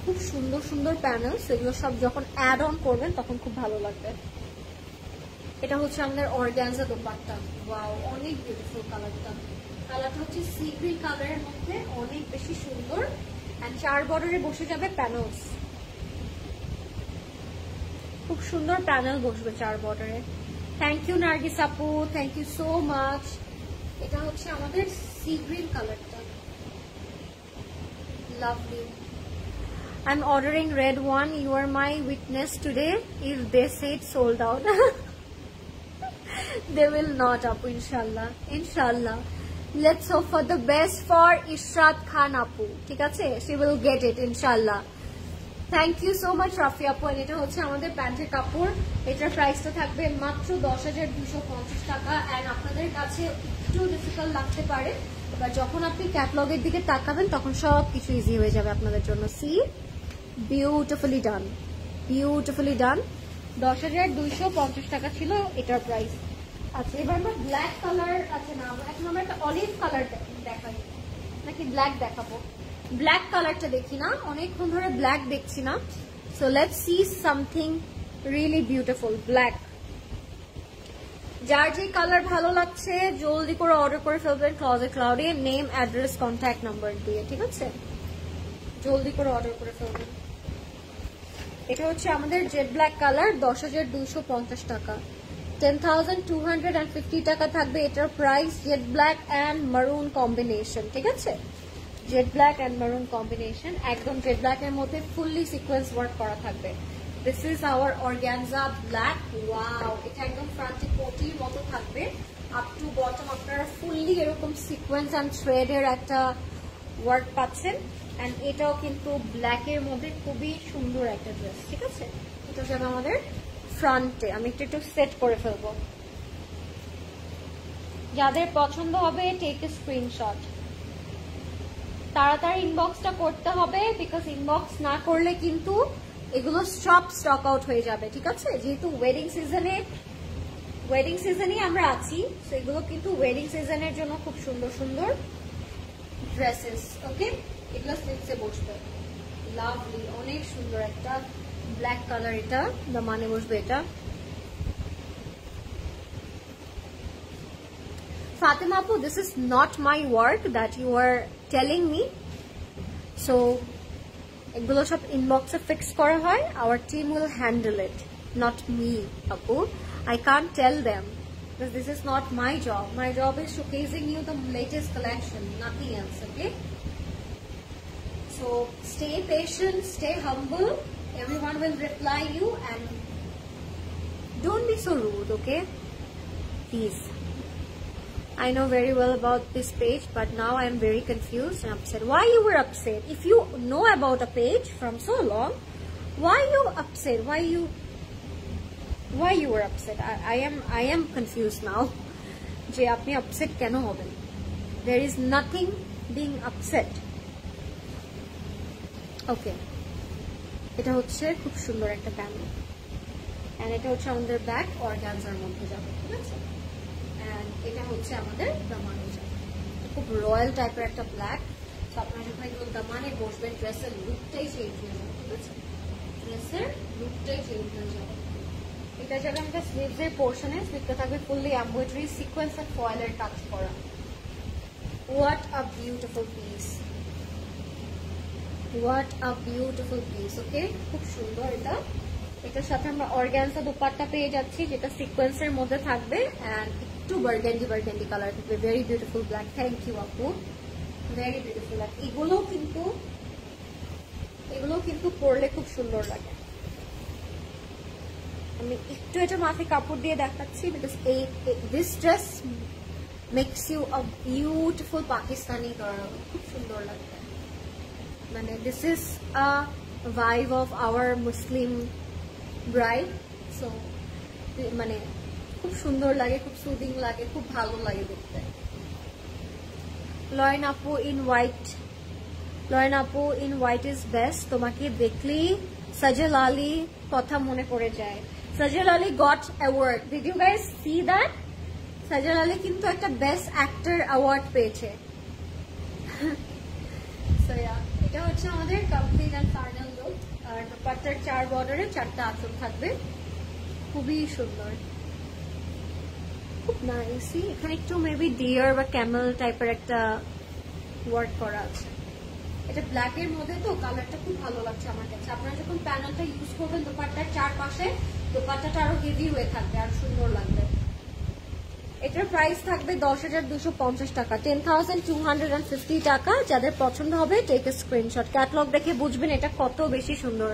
খুব সুন্দর সুন্দর প্যানেলস, এগুলো সব যখন অ্যাড অন করবেন তখন খুব ভালো লাগবে। এটা হচ্ছে আমাদের অর্গানজা দোপাট্টা, ওয়াও, অনেক বিউটিফুল কালারটা। কালারটা হচ্ছে সি গ্রিন কালারের মধ্যে, অনেক বেশি সুন্দর। এন্ড 4 বর্ডারে বসে যাবে প্যানেলস, খুব সুন্দর প্যানেল বসবে 4 বর্ডারে। থ্যাংক ইউ নার্গিস আপু, থ্যাংক ইউ সো মাচ। এটা হচ্ছে আমাদের সি গ্রিন কালারটা, lovely. I'm ordering red one. You are my witness today. If they say it's sold out, they will not up, inshallah. Inshallah. Let's hope for the best for Ishrat Khan Apu. ঠিক আছে? She will get it, inshallah. Thank you so much, Rafi Apu. And এটা হচ্ছে আমাদের প্যান্টের কাপড়। এটার প্রাইসটা থাকবে মাত্র 10,250 টাকা। And আপনাদের কাছে একটু ডিফিকাল্ট লাগতে পারে, বাট যখন আপনি ক্যাটালগের দিকে তাকাবেন তখন সব কিছু ইজি হয়ে যাবে আপনাদের জন্য। সি, বিউটিফুলি ডান, বিউটিফুলি ডান। 10,250 টাকা ছিল এটার প্রাইস। আচ্ছা, এবার আমরা ব্ল্যাক কালার, আছে না, এখন আমরা একটা অলিভ কালার দেখাই নাকি ব্ল্যাক দেখাবো? ব্ল্যাক কালারটা দেখি না, অনেকক্ষণ ধরে ব্ল্যাক দেখছি না। So let's see something really beautiful black. যার যে কালার ভালো লাগছে জলদি করে অর্ডার করে ফেলবেন ক্লজেট ক্লাউডে, নেম, অ্যাড্রেস, কন্ট্যাক্ট নাম্বার দিয়ে, ঠিক আছে? জলদি করে অর্ডার করে ফেলবেন। এটা হচ্ছে আমাদের জেড ব্ল্যাক কালার, 10,250 টাকা। 10,250 টাকা থাকবে এটার প্রাইস। জেড ব্ল্যাক অ্যান্ড মারুন কম্বিনেশন, ঠিক আছে? জেড ব্ল্যাক অ্যান্ড মারুন কম্বিনেশন, একদম জেড ব্ল্যাক এর মধ্যে ফুললি সিকোয়েন্স ওয়ার্ক করা থাকবে। This is hour organza black. Wow, এটা একদম ফ্রন্টে কোটির মতো থাকবে, আপ টু বটম আপনারা ফুললি এরকম সিকোয়েন্স অ্যান্ড থ্রেডের একটা ওয়ার্ক পাচ্ছেন। অ্যান্ড এটাও কিন্তু ব্ল্যাকের মধ্যে খুবই সুন্দর একটা ড্রেস, ঠিক আছে? এটা যাবে আমাদের ফ্রন্টে। আমি একটু সেট করে ফেলবো, যাদের পছন্দ হবে টেক এ স্ক্রিনশট। তাড়াতাড়ি ইনবক্সটা করতে হবে, বিকজ ইনবক্স না করলে কিন্তু এগুলো সব স্টক আউট হয়ে যাবে, ঠিক আছে? যেহেতু ওয়েডিং সিজনে আমরা আছি, তো এগুলো কিন্তু ওয়েডিং সিজনের জন্য খুব সুন্দর সুন্দর ড্রেসেস। ওকে, এগুলো স্লিভসে বসবে, লাভলি, অনেক সুন্দর একটা ব্ল্যাক কালার, এটা দামানে বসবে। এটা Fatima Apu, this is not my work that you are telling me. So, এগুলো সব ইনবক্সে ফিক্স করা হয়, our team will handle it, not me, Apu. I can't tell them because this is not my job. My job is showcasing you the latest collection, nothing else, okay? So, stay patient, stay humble. Everyone will reply you and don't be so rude, okay? Please. I know very well about this page, but now I am very confused and upset. Why you were upset? If you know about a page from so long, why you upset? Why you were upset? I am confused now. Je apni upset keno hoben? There is nothing being upset. Okay. এটা হচ্ছে খুব সুন্দর একটা panel, and এটা হচ্ছে আমাদের back organza মধ্যে যাবে, ঠিক আছে? And এটা হচ্ছে আমাদের দামানে যাবে, খুব রয়্যাল টাইপের একটা ব্ল্যাক। তো আপনারা যখন এগুলো দামানে বসবেন, ড্রেসের লুকটাই চেঞ্জ হয়ে যাবে, ঠিক আছে? ড্রেসের লুকটাই চেঞ্জ হয়ে যাবে। এটা যাবে আমাদের স্লিভস এর পোর্শনে, স্লিভটা থাকবে ফুললি এমব্রয়ডারি, সিকোয়েন্স আর ফয়েলের কাজ করা। What a beautiful piece, what a beautiful piece. Okay, খুব সুন্দর এটা। এটার সাথে আমরা অর্গানজা দুপাট্টা পেয়ে যাচ্ছি, যেটা সিকোয়েন্সের মধ্যে থাকবে এন্ড একটু বার্গেন্ডি কালার থাকবে। Very beautiful black. Thank you আপু, ভেরি বিউটিফুল। এগুলো কিন্তু পরলে খুব সুন্দর লাগে। আমি একটু এটা মাথায় কাপড় দিয়ে দেখাচ্ছি, because this dress makes you a beautiful Pakistani girl. খুব সুন্দর লাগবে, মানে this is a vibe of our Muslim bride. So মানে খুব সুন্দর লাগে, খুব সুদিং লাগে, খুব ভালো লাগে দেখতে। লয়ন আপু ইন হোয়াইট ইজ বেস্ট। তোমাকে দেখলেই সাজেল আলী কথা মনে পড়ে যায়। Sajal Ali got award, did you guys see that? Sajal Ali কিন্তু একটা বেস্ট অ্যাক্টর অ্যাওয়ার্ড পেয়েছে। এটা হচ্ছে আমাদের কমপ্লিট এন্ড ফাইনাল লুক। আর দুপাট্টার 4 বর্ডারে 4টা আঁচল থাকবে, খুবই সুন্দর, খুব নাইস। এখানে একটু মেবি ডিয়ার বা ক্যামেল টাইপের একটা ওয়ার্ক করা আছে। এটা ব্ল্যাক এর মধ্যে, তো কালারটা খুব ভালো লাগছে আমার কাছে। আপনারা যখন প্যানেলটা ইউজ করবেন দুপাট্টার চারপাশে, দুপাট্টাটা আরো হেভি হয়ে থাকবে আর সুন্দর লাগবে। এটার প্রাইস থাকবে 10,250 টাকা, 10,250 টাকা। যাদের পছন্দ হবে টেক এ স্ক্রিনশট, ক্যাটালগ দেখে বুঝবেন এটা কত বেশি সুন্দর।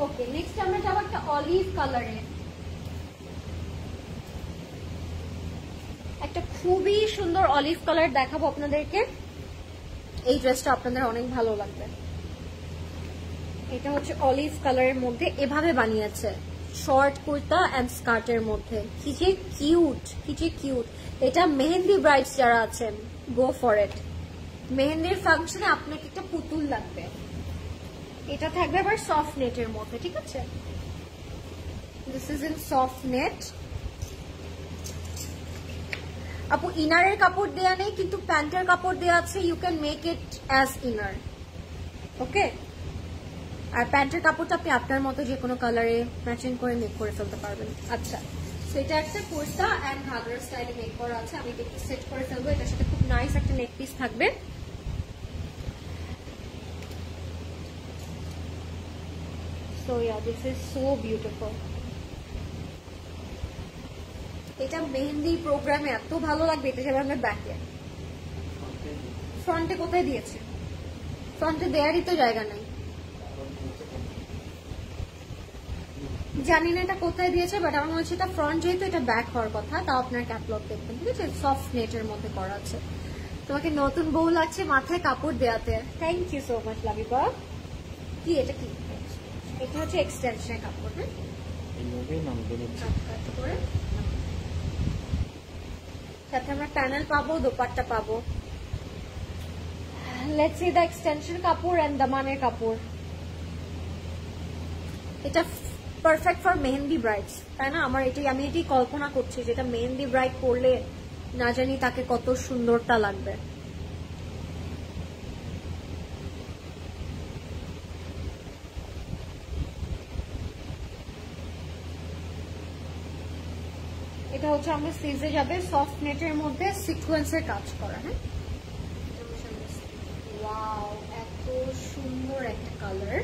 ওকে, নেক্সট আমরা যাবো একটা অলিভ কালারে, একটা খুবই সুন্দর অলিভ কালার দেখাবো আপনাদেরকে। এই ড্রেসটা আপনাদের অনেক ভালো লাগবে। এটা হচ্ছে অলিভ কালারের মধ্যে, এভাবে বানিয়েছে শর্ট কুর্তা এন্ড স্কার্টের মধ্যে। কি যে কিউট। এটা মেহেন্দি ব্রাইডস যারা আছেন, গো ফর ইট। মেহেন্দির ফাংশনে আপনাকে একটা পুতুল লাগবে। এটা থাকবে আবার সফট নেটের মধ্যে, ঠিক আছে? This is in soft net. আপু ইনারের কাপড় দেয়া নেই, কিন্তু প্যান্টের কাপড় দেয়া আছে। You can make it as inner, okay? আর প্যান্টের কাপড়টা আপনি আপনার মতো যে কোনো কালারে ম্যাচিং করে মেক করে ফেলতে পারবেন। আচ্ছা, সো এটা একটা কুর্তা এন্ড ঘাগরা স্টাইলে মেক করা আছে। আমি এটা একটু সেট করে ফেলবো। এটার সাথে খুব নাইস একটা নেক পিস থাকবে। So yeah, this is so beautiful. এটা মেহেন্দি প্রোগ্রামে এত ভালো লাগবে। এটা যাবে আমার ব্যাকে। ফ্রন্টে কোথায় দিয়েছে? ফ্রন্টে দেয়ারই তো জায়গা নাই। জানি না এটা কোথায় দিয়েছে, বাট আমার মনে হচ্ছে এটা ফ্রন্ট, যেহেতু এটা ব্যাক হওয়ার কথা। তাও আপনার ক্যাটালগ দেখবেন, ঠিক আছে? সফট নেটের মধ্যে করা আছে। তোমাকে নতুন বউ লাগছে মাথায় কাপড় দেওয়াতে। Thank you so much Labiba. কি এটা কি? এটা হচ্ছে এক্সটেনশনের কাপড়। হ্যাঁ, সাথে আমরা প্যানেল পাবো, দোপাট্টা পাবো। লেটস সি দ্য এক্সটেনশন কাপড় এন্ড দামানের কাপড়। এটা পারফেক্ট ফর মেহেন্দি ব্রাইডস, তাই না? আমি এটাই কল্পনা করছি যেটা মেহেন্দি ব্রাইড পরলে না জানি তাকে কত সুন্দরটা লাগবে। এটা হচ্ছে আমাদের স্লিভসে যাবে সফট নেটের মধ্যে সিকোয়েন্সের কাজ করা। হ্যাঁ, ওয়াও, এত সুন্দর একটা কালার,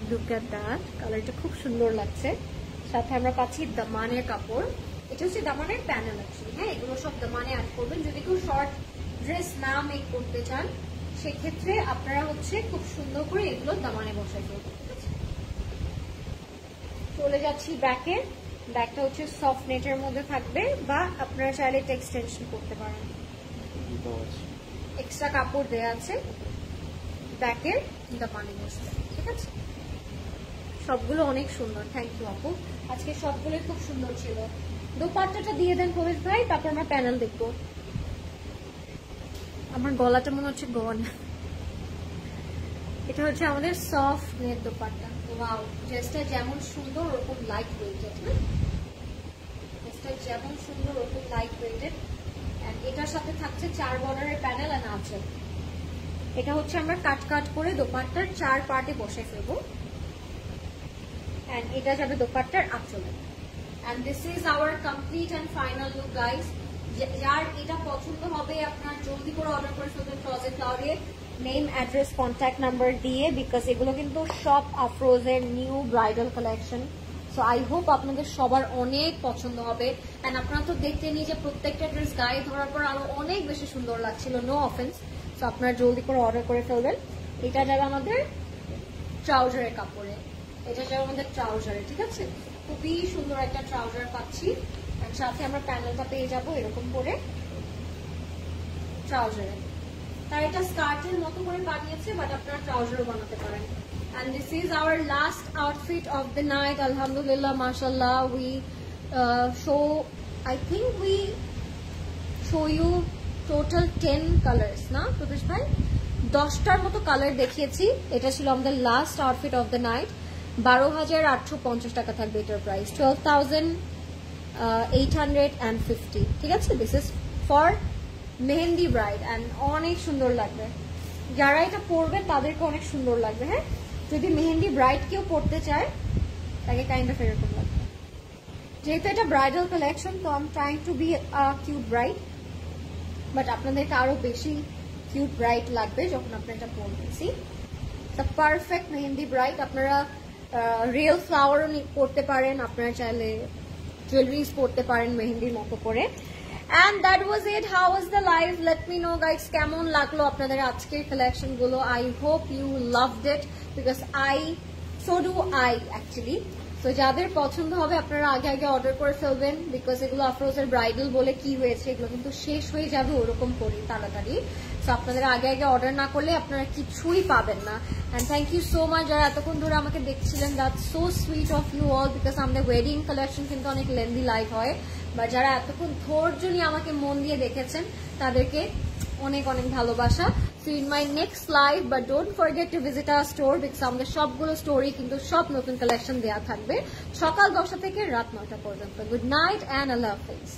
লুক এট দ্যাট, কালারটা খুব সুন্দর লাগছে। সাথে আমরা পাচ্ছি দামানের কাপড়, এটা হচ্ছে দামানের প্যানেল অ্যাকচুয়ালি। হ্যাঁ, এগুলো সব দামানে অ্যাড করবেন। যদি কেউ শর্ট ড্রেস না মেক করতে চান সেক্ষেত্রে আপনারা হচ্ছে খুব সুন্দর করে এগুলো দামানে বসাই দেবেন। চলে যাচ্ছি ব্যাকে। ব্যাকটা হচ্ছে সফট নেটের মধ্যে থাকবে, বা আপনারা চাইলে এটা এক্সটেনশন করতে পারেন। এক্সট্রা কাপড় দেওয়া আছে ব্যাকের দামানে বসবে, ঠিক আছে? সবগুলো অনেক সুন্দর। থ্যাংক ইউ আপু, আজকে সবগুলোই খুব সুন্দর ছিল। দোপাট্টাটা দিয়ে দেন প্রবেশ ভাই, তারপর আমরা প্যানেল দেখবো। আমার গলাটা মনে হচ্ছে গহনা। এটা হচ্ছে আমাদের সফট নেট দোপাট্টা। ওয়াও, ড্রেসটা যেমন সুন্দর ওরকম লাইট ওয়েটেড। না, ড্রেসটা যেমন সুন্দর ওরকম লাইট ওয়েটেড। এটার সাথে থাকছে 4 বর্ডারের প্যানেল আর আঁচল। এটা হচ্ছে আমরা কাট করে দোপাট্টার 4 পার্টে বসে ফেলবো। And এটা যাবে দোপাট্টার আঁচলে। And this is our complete and final look guys. যার এটা পছন্দ হবে আপনার জলদি করে অর্ডার করে ফেলবেন ক্লজেট ক্লাউডে, নেম, অ্যাড্রেস, কন্ট্যাক্ট নাম্বার দিয়ে, বিকজ এগুলো কিন্তু সব আফরোজের new bridal collection. So I hope আপনাদের সবার অনেক পছন্দ হবে। অ্যান্ড আপনারা তো দেখতে নিয়ে যে প্রত্যেকটা ড্রেস গায়ে ধরার পর আরো অনেক বেশি সুন্দর লাগছিল, নো অফেন্স। সো আপনারা জলদি করে অর্ডার করে ফেলবেন। এটা যাবে আমাদের ট্রাউজারের কাপড়ে, এটা যাবে আমাদের ট্রাউজারে, ঠিক আছে? খুবই সুন্দর একটা ট্রাউজার পাচ্ছি। আর সাথে আমরা প্যানেলটা পেয়ে যাবো এরকম করে ট্রাউজারে। তার এটা স্কার্টের মতো করে বানিয়েছে, বাট আপনারা ট্রাউজারও বানাতে পারেন। And this is our last outfit of the night. Alhamdulillah, mashallah, we I think we show you total 10 colors, না প্রবেশ ভাই? 10টার মতো কালার দেখিয়েছি। এটা ছিল আমাদের last outfit of the night. 12,850 টাকা থাকবে এটার প্রাইস, 12,850, ঠিক আছে? This is for mehendi bride and অনেক সুন্দর লাগবে। যারা এটা পরবে তাদেরকে অনেক সুন্দর লাগবে। হ্যাঁ, যদি মেহেন্দি ব্রাইড কেউ পরতে চায় তাকে কাইন্ড অফ এরকম লাগবে। যেহেতু এটা ব্রাইডাল কালেকশন, তো I am trying to be a cute bride, but আপনাদেরকে আরো বেশি কিউট ব্রাইড লাগবে যখন আপনারা এটা পরবেন। See the perfect mehendi bride. আপনারা রিয়েল ফ্লাওয়ারও পরতে পারেন, আপনারা চাইলে জুয়েলারিজ পরতে পারেন মেহেন্দির মতো করে। And that was it. How was the live? Let me know guys, কেমন লাগলো আপনাদের আজকের কালেকশন গুলো। I hope you loved it because so do I actually. So যাদের পছন্দ হবে আপনারা আগে অর্ডার করে ফেলবেন, বিকজ এগুলো আফরোজের ব্রাইডাল বলে কি হয়েছে, এগুলো কিন্তু শেষ হয়ে যাবে ওরকম করি তাড়াতাড়ি। সো আপনাদের আগে অর্ডার না করলে আপনারা কিছুই পাবেন না। And thank you so much যারা এতক্ষণ ধরে আমাকে দেখছিলেন। That's so sweet of you all, because আমাদের ওয়েডিং কালেকশন কিন্তু অনেক লেন্দি লাইভ হয়, বা যারা এতক্ষণ ধৈর্য নিয়ে আমাকে মন দিয়ে দেখেছেন তাদেরকে অনেক অনেক ভালোবাসা। So in my next live, but don't forget to visit our store, because আমাদের সবগুলো স্টোরি কিন্তু সব নতুন কালেকশন দেওয়া থাকবে সকাল 10টা থেকে রাত 9টা পর্যন্ত। গুড নাইট অ্যান্ড আল্লাহ হাফেজ।